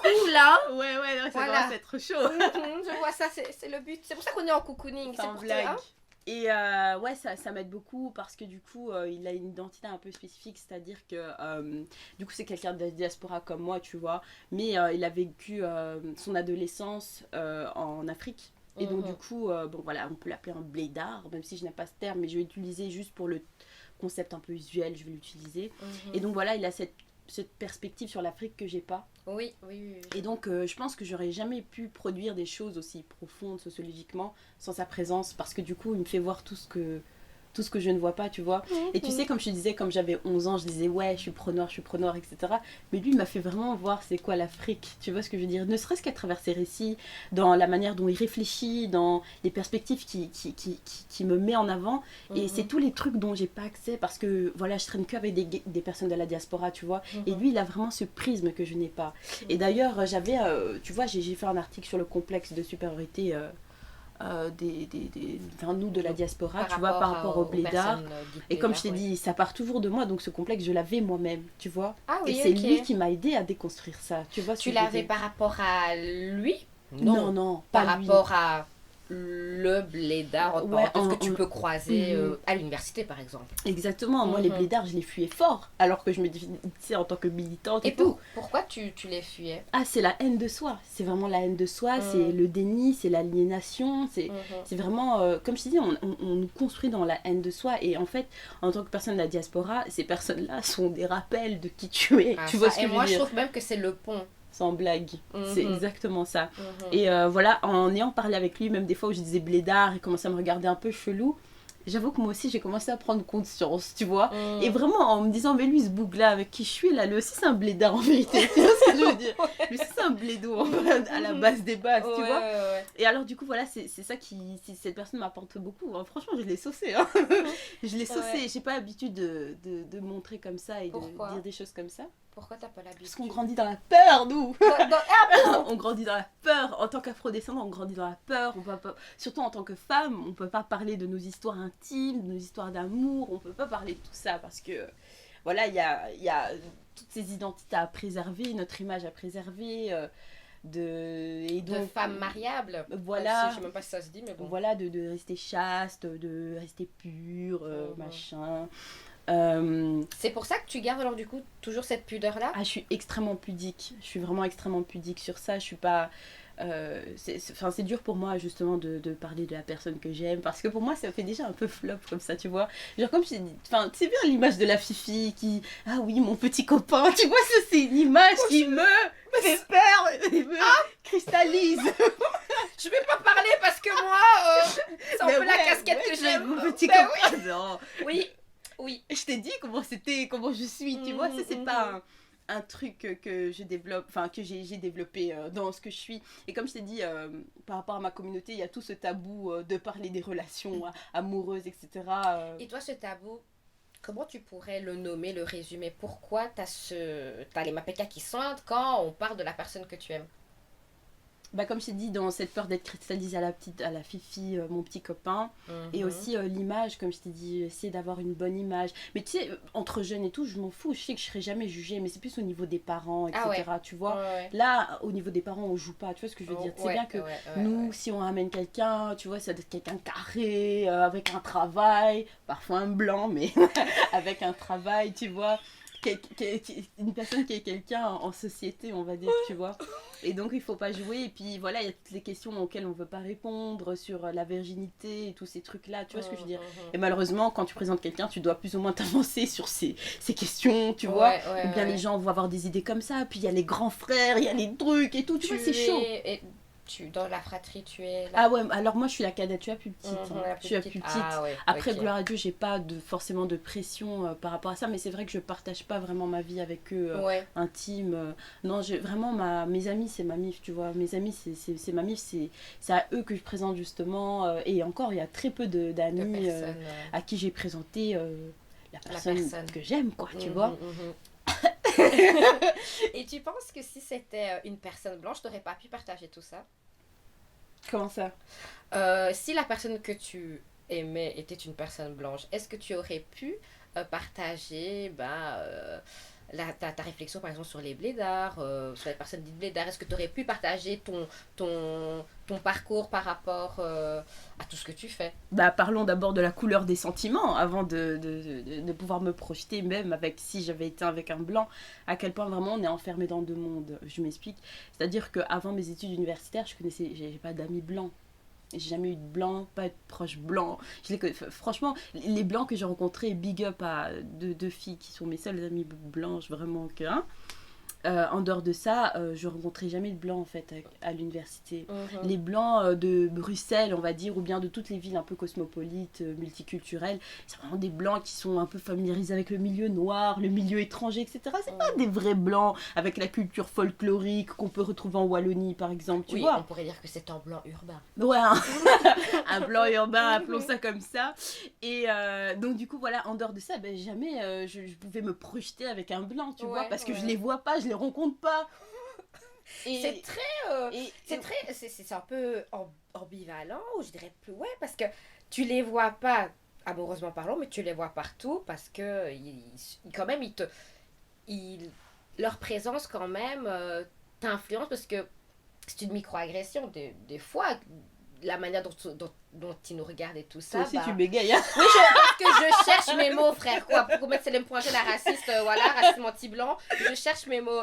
cool hein. Ouais, ça Voilà. commence à être chaud. Je vois ça, c'est le but. C'est pour ça qu'on est en cocooning. C'est Sans pour blague. ça. Hein. Et ouais, ça m'aide beaucoup parce que du coup, il a une identité un peu spécifique, c'est-à-dire que du coup, c'est quelqu'un de la diaspora comme moi, tu vois, mais il a vécu son adolescence en Afrique. Et donc, du coup, bon voilà, on peut l'appeler un blédard, même si je n'aime pas ce terme, mais je vais l'utiliser juste pour le concept un peu usuel, je vais l'utiliser. Et donc, voilà, il a cette perspective sur l'Afrique que j'ai pas. Oui. Et donc, je pense que j'aurais jamais pu produire des choses aussi profondes sociologiquement sans sa présence, parce que du coup, il me fait voir tout ce que je ne vois pas, tu vois. Et tu sais, comme je te disais, comme j'avais 11 ans, je disais, ouais, je suis preneur, etc. Mais lui, il m'a fait vraiment voir c'est quoi l'Afrique, tu vois ce que je veux dire. Ne serait-ce qu'à travers ses récits, dans la manière dont il réfléchit, dans les perspectives qui me met en avant. Et c'est tous les trucs dont j'ai pas accès, parce que, voilà, je traîne qu'avec des personnes de la diaspora, tu vois. Et lui, il a vraiment ce prisme que je n'ai pas. Et d'ailleurs, j'avais, tu vois, j'ai fait un article sur le complexe de supériorité nous de la diaspora, tu vois, par rapport au blédard. Et comme je t'ai dit, ça part toujours de moi, donc ce complexe, je l'avais moi-même, tu vois. Ah oui, et c'est ok. lui qui m'a aidé à déconstruire ça, tu vois. Ce Tu que je veux l'avais dire. par rapport à lui? Non, Par pas lui. rapport à le blédard, Ouais, que tu peux croiser Mhm. à l'université par exemple. Exactement, moi les Mhm. blédards, je les fuyais fort, alors que je me définissais en tant que militante et, Et tout. pourquoi tu les fuyais? Ah, c'est la haine de soi, c'est vraiment la haine de soi, c'est le déni, c'est l'aliénation, c'est vraiment, comme je te dis, on nous construit dans la haine de soi. Et en fait, en tant que personne de la diaspora, ces personnes-là sont des rappels de qui tu es. Ah, tu vois ce que et je veux moi je dire? trouve même que c'est le pont. Sans blague. C'est Mhm. exactement ça. Mhm. Et voilà, en ayant parlé avec lui, même des fois où je disais blédard, il commençait à me regarder un peu chelou. J'avoue que moi aussi j'ai commencé à prendre conscience, tu vois. Mhm. Et vraiment en me disant, mais lui ce bougla avec qui je suis là, lui aussi c'est un blédard en vérité. Tu vois ce que je veux dire? Lui aussi c'est un blédo à la base des bases, tu vois. Ouais. Et alors du coup voilà, c'est ça cette personne m'apporte beaucoup. Hein. Franchement je l'ai saucé. Hein. Je l'ai saucé. Ouais. J'ai pas l'habitude de montrer comme ça et Pourquoi? de dire des choses comme ça. Pourquoi t'as pas l'habitude? Parce qu'on grandit dans la peur, nous. Ah, On grandit dans la peur. En tant qu'afrodescendant, on grandit dans la peur. On peut pas, surtout en tant que femme, on peut pas parler de nos histoires intimes, de nos histoires d'amour. On peut pas parler de tout ça parce que voilà, il y a toutes ces identités à préserver, notre image à préserver. Et de donc, femme mariable. Voilà. Je sais même pas si ça se dit, mais bon. Voilà, de rester chaste, de rester pure, machin. C'est pour ça que tu gardes alors du coup toujours cette pudeur là. Ah, je suis extrêmement pudique. Je suis vraiment extrêmement pudique sur ça. Je suis pas. c'est dur pour moi justement de parler de la personne que j'aime parce que pour moi ça fait déjà un peu flop comme ça, tu vois. Genre comme je t'ai dit, enfin c'est bien l'image de la fifi qui, ah oui mon petit copain, tu vois, ça c'est une image qui me fait peur, et me cristallise. Je vais pas parler parce que moi, c'est un Mais peu la ouais, casquette ouais, que tu j'aime. vois, mon petit Ben copain. Non. Oui, oui. Je t'ai dit comment je suis, tu vois, ça c'est pas un truc que je développe, enfin que j'ai développé dans ce que je suis. Et comme je t'ai dit, par rapport à ma communauté, il y a tout ce tabou de parler des relations amoureuses, etc. Et toi, ce tabou, comment tu pourrais le nommer, le résumer? Pourquoi t'as les mapékas qui sentent quand on parle de la personne que tu aimes? Bah, comme je t'ai dit, dans cette peur d'être cristallisée à la fifi, mon petit copain. Et aussi l'image, comme je t'ai dit, essayer d'avoir une bonne image. Mais tu sais, entre jeunes et tout, je m'en fous, je sais que je serai jamais jugée, mais c'est plus au niveau des parents, etc. Tu vois. Ouais. Là, au niveau des parents, on joue pas, tu vois ce que je veux dire. C'est bien que nous, si on ramène quelqu'un, tu vois, ça doit être quelqu'un carré, avec un travail, parfois un blanc, mais avec un travail, tu vois. Une personne qui est quelqu'un en société, on va dire, tu vois. Et donc, il faut pas jouer. Et puis, voilà, il y a toutes les questions auxquelles on veut pas répondre sur la virginité et tous ces trucs-là, tu vois ce que je veux dire. Et malheureusement, quand tu présentes quelqu'un, tu dois plus ou moins t'avancer sur ces questions, tu vois. Ou bien les gens vont avoir des idées comme ça. Puis, il y a les grands frères, il y a les trucs et tout, tu vois, c'est chaud. Dans la fratrie, tu es là. Ah ouais, alors moi je suis la cadette, tu es la plus petite. Je suis la plus petite. Ah ouais, après, gloire à Dieu, j'ai pas forcément de pression par rapport à ça, mais c'est vrai que je partage pas vraiment ma vie avec eux, intime. Non, vraiment, mes amis, c'est ma mif, tu vois. Mes amis, c'est ma mif, c'est à eux que je présente justement. Et encore, il y a très peu d'amis à qui j'ai présenté la personne que j'aime, quoi, tu vois. Et tu penses que si c'était une personne blanche, t'aurais pas pu partager tout ça? Comment ça? Si la personne que tu aimais était une personne blanche, est-ce que tu aurais pu partager ta réflexion par exemple sur les blédards, sur les personnes dites blédards? Est-ce que tu aurais pu partager ton parcours par rapport à tout ce que tu fais? Bah, parlons d'abord de la couleur des sentiments avant de pouvoir me projeter, même avec si j'avais été avec un blanc, à quel point vraiment on est enfermé dans deux mondes. Je m'explique. C'est-à-dire qu'avant mes études universitaires, j'ai pas d'amis blancs. J'ai jamais eu de blanc, pas de proche blanc. Franchement, les blancs que j'ai rencontrés, big up à deux filles qui sont mes seules amies blanches, vraiment qu'un. En dehors de ça, je rencontrais jamais de blancs en fait à l'université. Les blancs de Bruxelles, on va dire, ou bien de toutes les villes un peu cosmopolites, multiculturelles, c'est vraiment des blancs qui sont un peu familiarisés avec le milieu noir, le milieu étranger, etc. C'est pas des vrais blancs avec la culture folklorique qu'on peut retrouver en Wallonie par exemple, tu vois. On pourrait dire que c'est un blanc urbain. Ouais, un blanc urbain, appelons ça comme ça. Et donc du coup, voilà, en dehors de ça, jamais je pouvais me projeter avec un blanc, tu vois, parce que je les vois pas, je les rencontre pas. Et c'est c'est un peu ambivalent, ou je dirais plus, parce que tu les vois pas amoureusement parlant, mais tu les vois partout parce que quand même leur présence quand même t'influence, parce que c'est une microagression des fois, la manière dont ils nous regardent et tout ça. Toi aussi tu bégayes, hein. Oui, parce que je cherche mes mots, frère, quoi, pour mettre Célène Poingé, la raciste, racisme anti-blanc. Je cherche mes mots,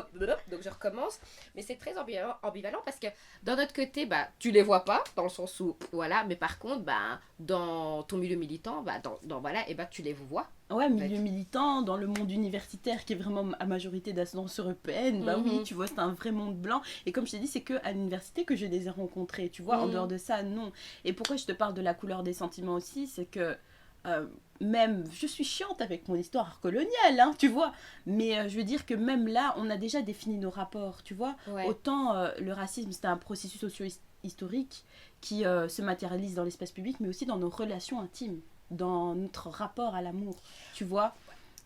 donc je recommence. Mais c'est très ambivalent parce que d'un autre côté, tu les vois pas, dans le sens où, voilà, mais par contre, dans ton milieu militant, tu les vois. Ouais, milieu militant, dans le monde universitaire qui est vraiment à majorité d'ascendance européenne, oui, tu vois, c'est un vrai monde blanc. Et comme je t'ai dit, c'est qu'à l'université que je les ai rencontrés, tu vois, en dehors de ça, non. Et pourquoi je te parle de la couleur des sentiments aussi, c'est que même, je suis chiante avec mon histoire coloniale, hein, tu vois, mais je veux dire que même là, on a déjà défini nos rapports, tu vois. Autant le racisme, c'est un processus socio-historique qui se matérialise dans l'espace public, mais aussi dans nos relations intimes, dans notre rapport à l'amour, tu vois.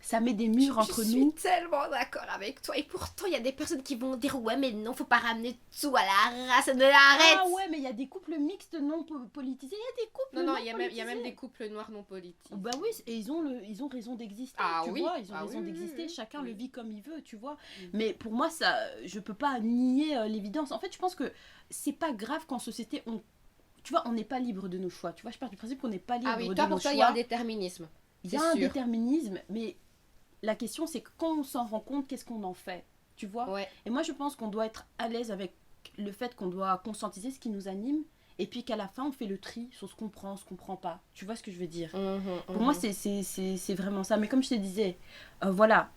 Ça met des murs entre nous. Je suis tellement d'accord avec toi. Et pourtant, il y a des personnes qui vont dire ouais, mais non, faut pas ramener tout à la race de l'arrête. Ah ouais, mais il y a des couples mixtes non politisés. Il y a des couples non politisés. Il y a même des couples noirs non politiques. Bah oui, et ils ont raison d'exister. Tu vois, ils ont raison d'exister. Chacun le vit comme il veut, tu vois. Mais pour moi, ça, je peux pas nier l'évidence. En fait, je pense que c'est pas grave qu'en société, tu vois, on n'est pas libre de nos choix. Tu vois, je pars du principe qu'on n'est pas libre de nos choix. Pour toi, il y a un déterminisme. Il y a un déterminisme, mais la question, c'est que quand on s'en rend compte, qu'est-ce qu'on en fait, tu vois. Et moi, je pense qu'on doit être à l'aise avec le fait qu'on doit conscientiser ce qui nous anime, et puis qu'à la fin, on fait le tri sur ce qu'on prend pas. Tu vois ce que je veux dire? Pour moi, c'est vraiment ça. Mais comme je te disais, voilà,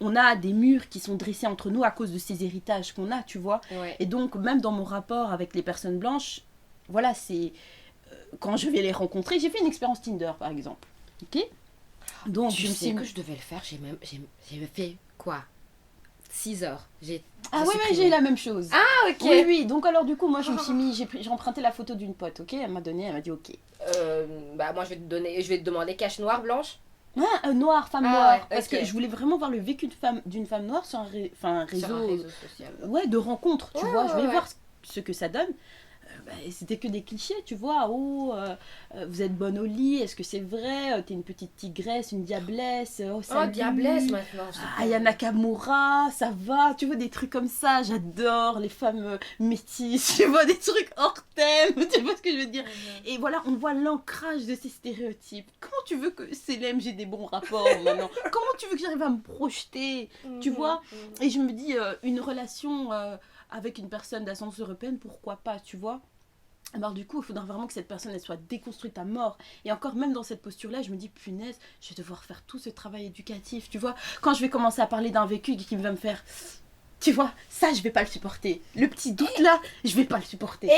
on a des murs qui sont dressés entre nous à cause de ces héritages qu'on a, tu vois. Ouais. Et donc, même dans mon rapport avec les personnes blanches, voilà, c'est... quand je vais les rencontrer, j'ai fait une expérience Tinder, par exemple. Ok? Donc, Tu sais que je devais le faire, j'ai fait quoi? 6 heures. Ah oui, mais j'ai eu la même chose. Ah, ok. Oui, oui. Donc alors du coup, moi, je me suis mis, j'ai emprunté la photo d'une pote, ok? Elle m'a dit ok. Bah, moi, je vais te demander cache noire, blanche. Ah, noire, femme Ah, noire. ouais, Parce ok. que je voulais vraiment voir le vécu d'une femme noire sur un réseau, Sur un réseau social. ouais, de rencontres, tu Ouais, vois. Je voulais ouais. voir ce que ça donne. C'était que des clichés, tu vois. Oh, vous êtes bonne au lit, est-ce que c'est vrai? T'es une petite tigresse, une diablesse. Oh, Oh, salut. diablesse maintenant. Aya Nakamura, ça va, tu vois, des trucs comme ça, j'adore les femmes métisses, tu vois, des trucs hors thème, tu vois ce que je veux dire. Et voilà, on voit l'ancrage de ces stéréotypes. Comment tu veux que Célèbre, j'ai des bons rapports maintenant? Comment tu veux que j'arrive à me projeter, tu vois? Et je me dis, une relation avec une personne d'ascendance européenne, pourquoi pas, tu vois? Alors du coup, il faudra vraiment que cette personne elle soit déconstruite à mort. Et encore même dans cette posture-là, je me dis, punaise, je vais devoir faire tout ce travail éducatif, tu vois. Quand je vais commencer à parler d'un vécu qui va me faire... Tu vois, ça, je vais pas le supporter. Le petit doute là, je vais pas le supporter. Et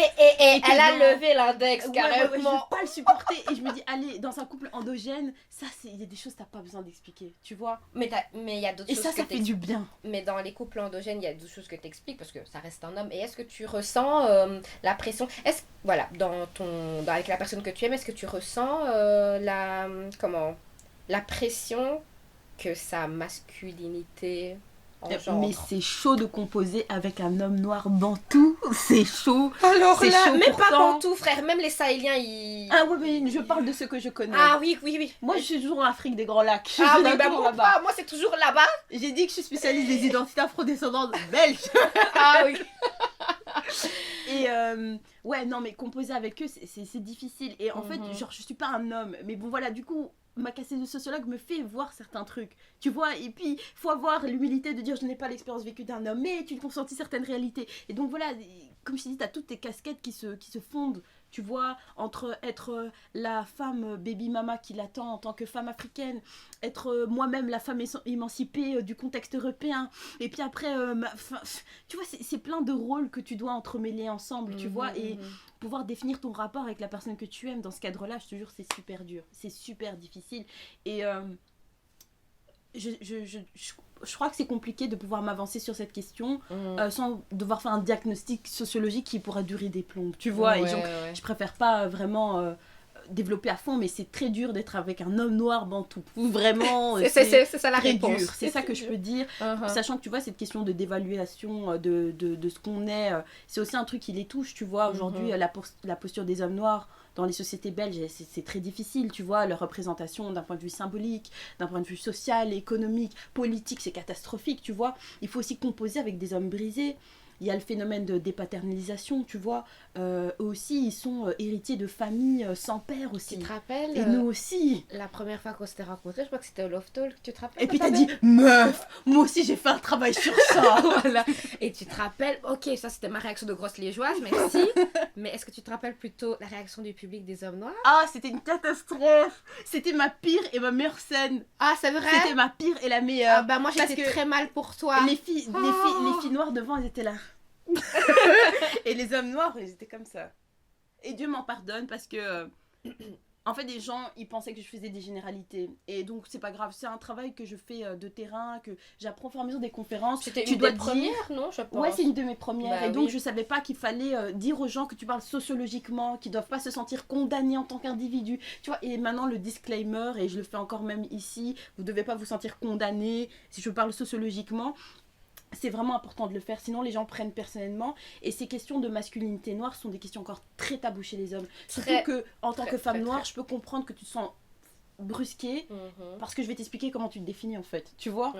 que elle a dans- levé l'index Ouais, carrément. je vais pas le supporter. Et je me dis, allez, dans un couple endogène, ça, il y a des choses que t'as pas besoin d'expliquer, tu vois. Mais il y a d'autres Et choses ça que fait du bien. Mais dans les couples endogènes, il y a d'autres choses que tu expliques parce que ça reste un homme. Et est-ce que tu ressens la pression? Voilà, avec la personne que tu aimes, est-ce que tu ressens la pression que sa masculinité engendre? Mais c'est chaud de composer avec un homme noir bantou, c'est chaud. Alors c'est là, chaud même pas pourtant. Bantou, frère, même les Sahéliens, ils... Ah ouais, mais je parle de ce que je connais. Ah oui, oui, oui. Moi, je suis toujours en Afrique des Grands Lacs. Je Ah suis oui, bah toujours moi là-bas. pas, moi c'est toujours là-bas. J'ai dit que je suis spécialiste des identités afrodescendantes belges. Ah oui. Et ouais, non, mais composer avec eux, c'est difficile. Et en fait, genre, je suis pas un homme. Mais bon, voilà, du coup, ma casquette de sociologue me fait voir certains trucs. Tu vois, et puis, il faut avoir l'humilité de dire, je n'ai pas l'expérience vécue d'un homme, mais tu consentis certaines réalités. Et donc, voilà, comme je t'ai dit, t'as toutes tes casquettes qui se fondent. Tu vois, entre être la femme baby mama qui l'attend en tant que femme africaine, être moi-même la femme émancipée du contexte européen, et puis après, tu vois, c'est plein de rôles que tu dois entremêler ensemble, tu vois, et pouvoir définir ton rapport avec la personne que tu aimes dans ce cadre-là, je te jure, c'est super dur, c'est super difficile. Et je crois que c'est compliqué de pouvoir m'avancer sur cette question sans devoir faire un diagnostic sociologique qui pourra durer des plombes, tu vois. Ouais, et donc, ouais. je préfère pas vraiment développer à fond, mais c'est très dur d'être avec un homme noir bantou. Vraiment, C'est ça la très réponse. dur. C'est ça que je peux dire. Sachant que tu vois, cette question de dévaluation de ce qu'on est, c'est aussi un truc qui les touche, tu vois. Aujourd'hui, la posture des hommes noirs dans les sociétés belges, c'est très difficile, tu vois. Leur représentation d'un point de vue symbolique, d'un point de vue social, économique, politique, c'est catastrophique, tu vois. Il faut aussi composer avec des hommes brisés. Il y a le phénomène de dépaternalisation, tu vois. Eux aussi, ils sont héritiers de familles sans père aussi. Tu te rappelles Et nous aussi. la première fois qu'on s'était rencontrés, je crois que c'était au Love Talk, tu te rappelles? Et puis t'as dit, meuf, moi aussi j'ai fait un travail sur ça. Voilà. Et tu te rappelles, ok, ça c'était ma réaction de grosse liégeoise, merci. Mais est-ce que tu te rappelles plutôt la réaction du public des hommes noirs? Ah, c'était une catastrophe. C'était ma pire et ma meilleure scène. Ah, c'est vrai? C'était ma pire et la meilleure. Ah, bah moi Parce j'étais que très mal pour toi. les filles noires devant, elles étaient là. Et les hommes noirs, ils étaient comme ça. Et Dieu m'en pardonne parce que en fait, des gens, ils pensaient que je faisais des généralités. Et donc, c'est pas grave. C'est un travail que je fais de terrain, que j'apprends au fur et à mesure des conférences. C'était tu une dois des dire... premières, non, je pense. Ouais, c'est une de mes premières. Bah et donc, oui. je savais pas qu'il fallait dire aux gens que tu parles sociologiquement, qu'ils doivent pas se sentir condamnés en tant qu'individu. Tu vois, et maintenant, le disclaimer, et je le fais encore même ici, vous devez pas vous sentir condamné si je parle sociologiquement. C'est vraiment important de le faire, sinon les gens prennent personnellement. Et ces questions de masculinité noire sont des questions encore très taboues chez les hommes. Surtout que, en tant que femme noire, je peux comprendre que tu te sens brusquer parce que je vais t'expliquer comment tu te définis en fait, tu vois.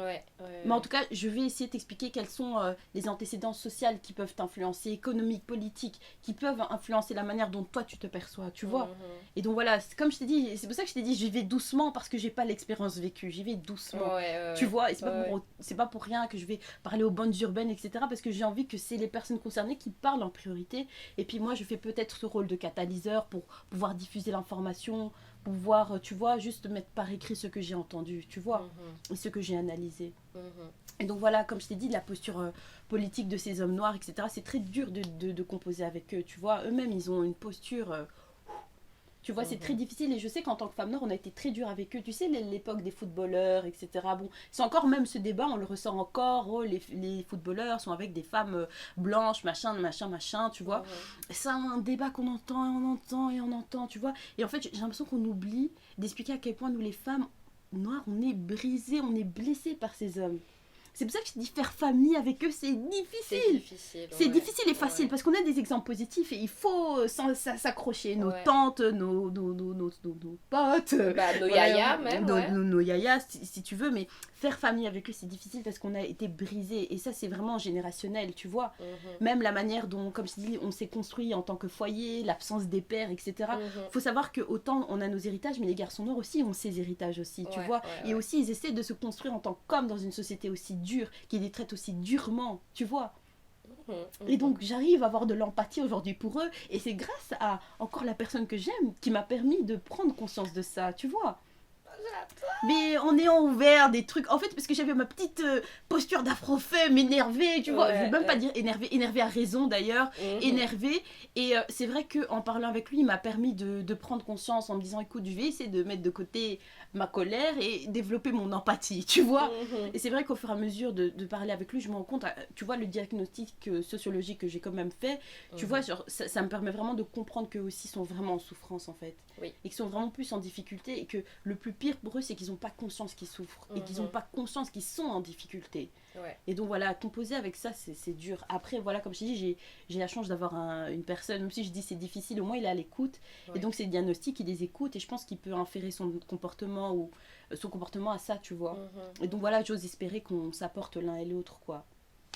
Mais en tout cas, je vais essayer de t'expliquer quels sont les antécédents sociaux qui peuvent t'influencer, économiques, politiques, qui peuvent influencer la manière dont toi tu te perçois, tu vois. Et donc voilà, comme je t'ai dit, c'est pour ça que je t'ai dit, j'y vais doucement parce que j'ai pas l'expérience vécue, j'y vais doucement, tu vois. Et c'est pas pour rien que je vais parler aux bonnes urbaines, etc. Parce que j'ai envie que c'est les personnes concernées qui parlent en priorité. Et puis moi, je fais peut-être ce rôle de catalyseur pour pouvoir diffuser l'information, pouvoir, tu vois, juste mettre par écrit ce que j'ai entendu, tu vois, et ce que j'ai analysé. Et donc voilà, comme je t'ai dit, la posture politique de ces hommes noirs, etc., c'est très dur de composer avec eux, tu vois. Eux-mêmes, ils ont une posture... tu vois, c'est très difficile et je sais qu'en tant que femme noire, on a été très dur avec eux. Tu sais, l'époque des footballeurs, etc. Bon, c'est encore même ce débat, on le ressent encore. Oh, les footballeurs sont avec des femmes blanches, machin, tu vois. C'est un débat qu'on entend, tu vois. Et en fait, j'ai l'impression qu'on oublie d'expliquer à quel point nous, les femmes noires, on est brisées, on est blessées par ces hommes. C'est pour ça que je dis faire famille avec eux, c'est difficile. C'est difficile et facile parce qu'on a des exemples positifs et il faut s'accrocher. Nos tantes, nos potes, nos yayaas même. Nos yayaas, si tu veux, mais faire famille avec eux, c'est difficile parce qu'on a été brisés. Et ça, c'est vraiment générationnel, tu vois. Même la manière dont, comme je dis, on s'est construit en tant que foyer, l'absence des pères, etc. Faut savoir qu'autant on a nos héritages, mais les garçons noirs aussi ont ces héritages aussi, tu vois. Et aussi, ils essaient de se construire en tant qu'hommes dans une société aussi dure, qui les traite aussi durement, tu vois. Et donc j'arrive à avoir de l'empathie aujourd'hui pour eux et c'est grâce à encore la personne que j'aime qui m'a permis de prendre conscience de ça, tu vois. Mais en ayant ouvert des trucs, en fait, parce que j'avais ma petite posture d'afro-femme énervée, tu vois, je vais même pas dire énervée à raison d'ailleurs, énervée, et c'est vrai qu'en parlant avec lui, il m'a permis de prendre conscience en me disant, écoute, je vais essayer de mettre de côté ma colère et développer mon empathie, tu vois. Et c'est vrai qu'au fur et à mesure de parler avec lui, je me rends compte, tu vois, le diagnostic sociologique que j'ai quand même fait, tu vois, genre, ça me permet vraiment de comprendre qu'eux aussi sont vraiment en souffrance en fait, et qu'ils sont vraiment plus en difficulté et que le plus pire pour eux, c'est qu'ils n'ont pas conscience qu'ils souffrent et qu'ils n'ont pas conscience qu'ils sont en difficulté. Et donc voilà, composer avec ça, c'est dur. Après, voilà, comme je t'ai dit, j'ai la chance d'avoir une personne, même si je dis c'est difficile, au moins il est à l'écoute. Et donc ces diagnostics, il les écoute et je pense qu'il peut inférer son comportement ou son comportement à ça, tu vois. Et donc voilà, j'ose espérer qu'on s'apporte l'un et l'autre, quoi.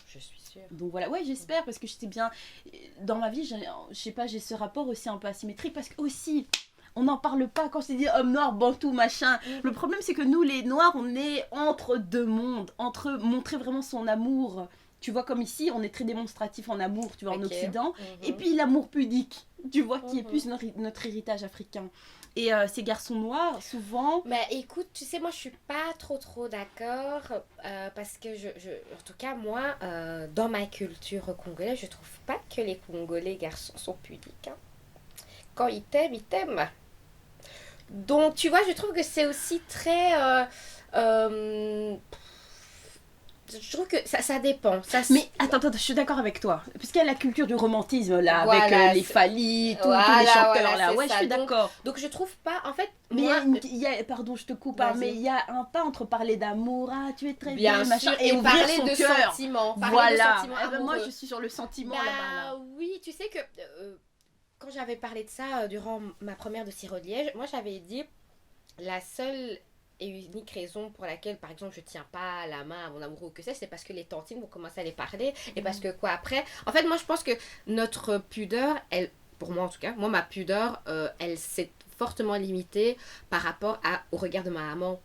Je suis sûre. Donc voilà, ouais, j'espère parce que j'étais bien... Dans ma vie, je sais pas, j'ai ce rapport aussi un peu asymétrique parce que aussi... On n'en parle pas quand c'est dit homme noir, bantou, machin. Le problème, c'est que nous, les noirs, on est entre deux mondes. Entre montrer vraiment son amour. Tu vois, comme ici, on est très démonstratif en amour, tu vois, en Occident. Et puis l'amour pudique, tu vois, qui est plus notre héritage africain. Et ces garçons noirs, souvent... Mais écoute, tu sais, moi, je suis pas trop d'accord. Parce que, en tout cas, moi, dans ma culture congolaise, je trouve pas que les Congolais garçons sont pudiques. Hein. Quand ils t'aiment. Donc, tu vois, je trouve que c'est aussi très... je trouve que ça dépend. Mais attends, je suis d'accord avec toi. Parce qu'il y a la culture du romantisme, là, voilà, avec les Fally, tous les chanteurs, là. Ouais, je suis d'accord. Donc, je trouve pas... En fait, mais moi... il y a, pardon, je te coupe, hein, mais il y a un pas entre parler d'amour, ah, tu es très bien, machin, et ouvrir parler son de cœur. Sentiments. Voilà. Moi, je suis sur le sentiment, là-bas. Oui, tu sais que... quand j'avais parlé de ça durant ma première de Sirop de Liège, moi j'avais dit la seule et unique raison pour laquelle, par exemple, je tiens pas la main à mon amoureux ou que c'est parce que les tantines vont commencer à les parler et parce que quoi après. En fait, moi je pense que notre pudeur, elle, pour moi en tout cas, ma pudeur, elle s'est fortement limitée par rapport au regard de ma maman.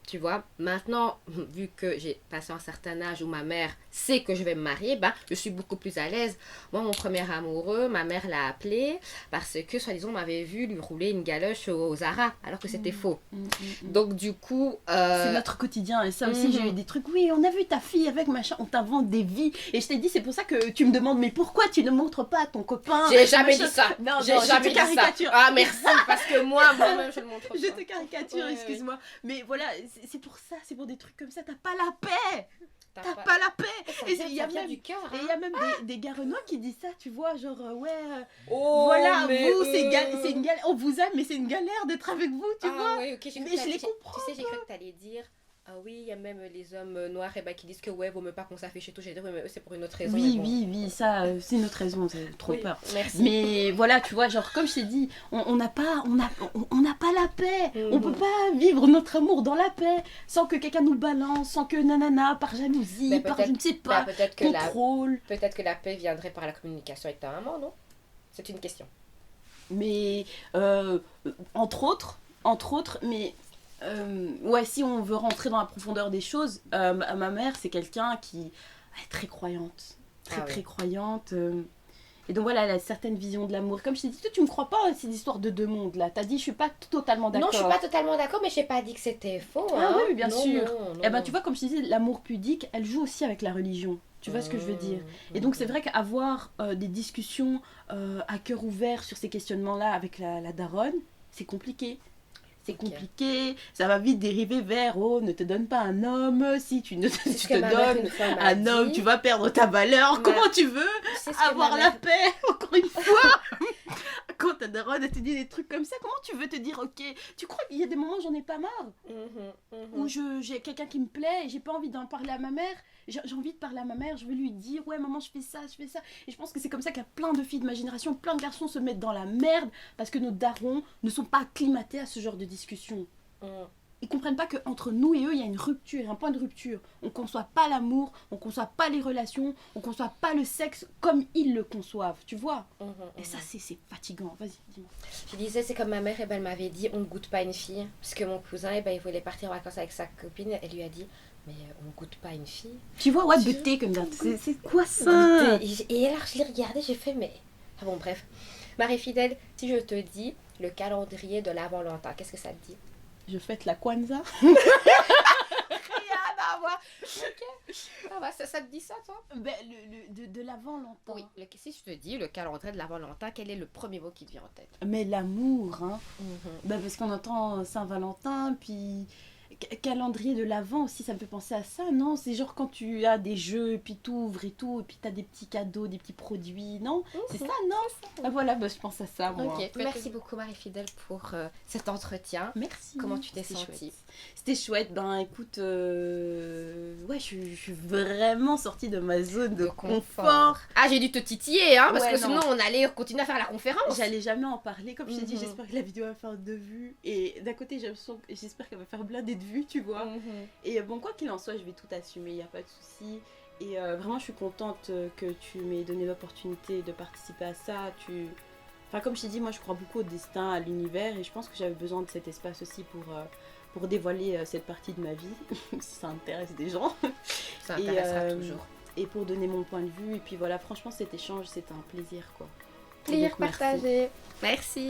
Tu vois, maintenant, vu que j'ai passé un certain âge où ma mère sait que je vais me marier, je suis beaucoup plus à l'aise. Moi, mon premier amoureux, ma mère l'a appelé parce que, soi-disant, on m'avait vu lui rouler une galoche au Zara, alors que c'était faux. Donc, du coup... C'est notre quotidien. Et ça aussi, j'ai eu des trucs. Oui, on a vu ta fille avec machin, on t'invente des vies. Et je t'ai dit, c'est pour ça que tu me demandes, mais pourquoi tu ne montres pas à ton copain? J'ai jamais dit ça. Non, j'ai jamais dit ça. Ah, merci, parce que moi-même, je le montre pas. Je te caricature, excuse-moi. Mais voilà... C'est pour ça, c'est pour des trucs comme ça, t'as pas la paix. T'as pas la paix. Et il y a même du cœur. Et il y a même des gars renois qui disent ça, tu vois, genre voilà, vous c'est une galère, on vous aime mais c'est une galère d'être avec vous, tu vois. Ouais, okay, mais je les comprends. Tu sais, j'ai cru que t'allais dire Ah oui, il y a même les hommes noirs qui disent que ouais, vaut mieux pas qu'on s'affiche et tout. J'ai dit, oui, mais eux, c'est pour une autre raison. Oui, mais bon. oui, ça, c'est une autre raison, c'est trop Oui, peur. merci. Mais voilà, tu vois, genre, comme je t'ai dit, on n'a pas, on n'a pas la paix. On peut pas vivre notre amour dans la paix sans que quelqu'un nous balance, sans que nanana, par jalousie, Mais par peut-être- je ne sais pas, peut-être contrôle. peut-être que la paix viendrait par la communication avec ta maman, non? C'est une question. Mais, entre autres, mais... ouais, si on veut rentrer dans la profondeur des choses, ma mère, c'est quelqu'un qui est très croyante. Très, Ah oui. très croyante. Et donc voilà, elle a certaines visions de l'amour. Comme je t'ai dit, toi, tu me crois pas à ces histoires de deux mondes là. T'as dit, je suis pas totalement d'accord. Non, je suis pas totalement d'accord, mais j'ai pas dit que c'était faux. Ah hein. oui, bien Non, sûr. non, non, Eh ben, non. tu vois, comme je te disais, l'amour pudique, elle joue aussi avec la religion. Tu vois ce que je veux dire? Et donc, c'est vrai qu'avoir des discussions à cœur ouvert sur ces questionnements-là avec la daronne, c'est compliqué. C'est Ok. compliqué, ça va vite dériver vers oh, ne te donne pas un homme, si tu ne C'est ce tu que te ma mère, donnes une fois, m'a un homme, dit. tu vas perdre ta valeur. Ma- Comment tu veux C'est ce que avoir ma la mère- paix, encore une fois? Quand ta daronne elle te dit des trucs comme ça, comment tu veux te dire ok? Tu crois qu'il y a des moments où j'en ai pas marre? Où j'ai quelqu'un qui me plaît et j'ai pas envie d'en parler à ma mère, j'ai envie de parler à ma mère, je veux lui dire ouais maman je fais ça, et je pense que c'est comme ça qu'il y a plein de filles de ma génération, plein de garçons se mettent dans la merde parce que nos darons ne sont pas acclimatés à ce genre de discussion. Ils comprennent pas qu'entre nous et eux il y a une rupture, un point de rupture. On conçoit pas l'amour, on conçoit pas les relations, on conçoit pas le sexe comme ils le conçoivent, tu vois. Et ça c'est fatigant, vas-y dis-moi. Je disais, c'est comme ma mère, elle m'avait dit, on ne goûte pas une fille. Parce que mon cousin, il voulait partir en vacances avec sa copine. Elle lui a dit, mais on ne goûte pas une fille. Tu vois, what the take comme that, c'est quoi ça? Et alors, je l'ai regardé, j'ai fait, mais... Ah bon, bref. Marie Fidèle, si je te dis le calendrier de l'Avent-Valentin, qu'est-ce que ça te dit? Je fête la Kwanzaa. Rien à voir. Ok. Ah bah, ça te dit ça, toi? Ben, de l'Avent-Valentin. Oui. Si je te dis le calendrier de l'Avent-Valentin, quel est le premier mot qui te vient en tête? Mais l'amour, hein. Ben, parce qu'on entend Saint-Valentin, puis calendrier de l'Avent aussi, ça me fait penser à ça, non? C'est genre quand tu as des jeux, et puis t'ouvres et tout, et puis t'as des petits cadeaux, des petits produits, non? C'est ça, non? Ah, voilà, ben, je pense à ça, moi. Ok. Merci beaucoup, Marie Fidèle, pour cet entretien. Merci. Comment tu t'es C'était sentie? chouette. C'était chouette, ben écoute, ouais, je suis vraiment sortie de ma zone de confort. Ah, j'ai dû te titiller, hein, parce Ouais, que non. sinon on allait continuer à faire la conférence. J'allais jamais en parler, comme je t'ai dit, Mhm. j'espère que la vidéo va faire 2 vues. Et d'un côté, j'espère qu'elle va faire blindée de vues, tu vois. Et bon, quoi qu'il en soit, je vais tout assumer, il n'y a pas de souci. Et vraiment, je suis contente que tu m'aies donné l'opportunité de participer à ça. Enfin, comme je t'ai dit, moi, je crois beaucoup au destin, à l'univers. Et je pense que j'avais besoin de cet espace aussi pour dévoiler cette partie de ma vie, si ça intéresse des gens. Ça intéressera Et, toujours. Et pour donner mon point de vue. Et puis voilà, franchement, cet échange, c'était un plaisir, quoi. Plaisir Donc, merci. partagé. Merci.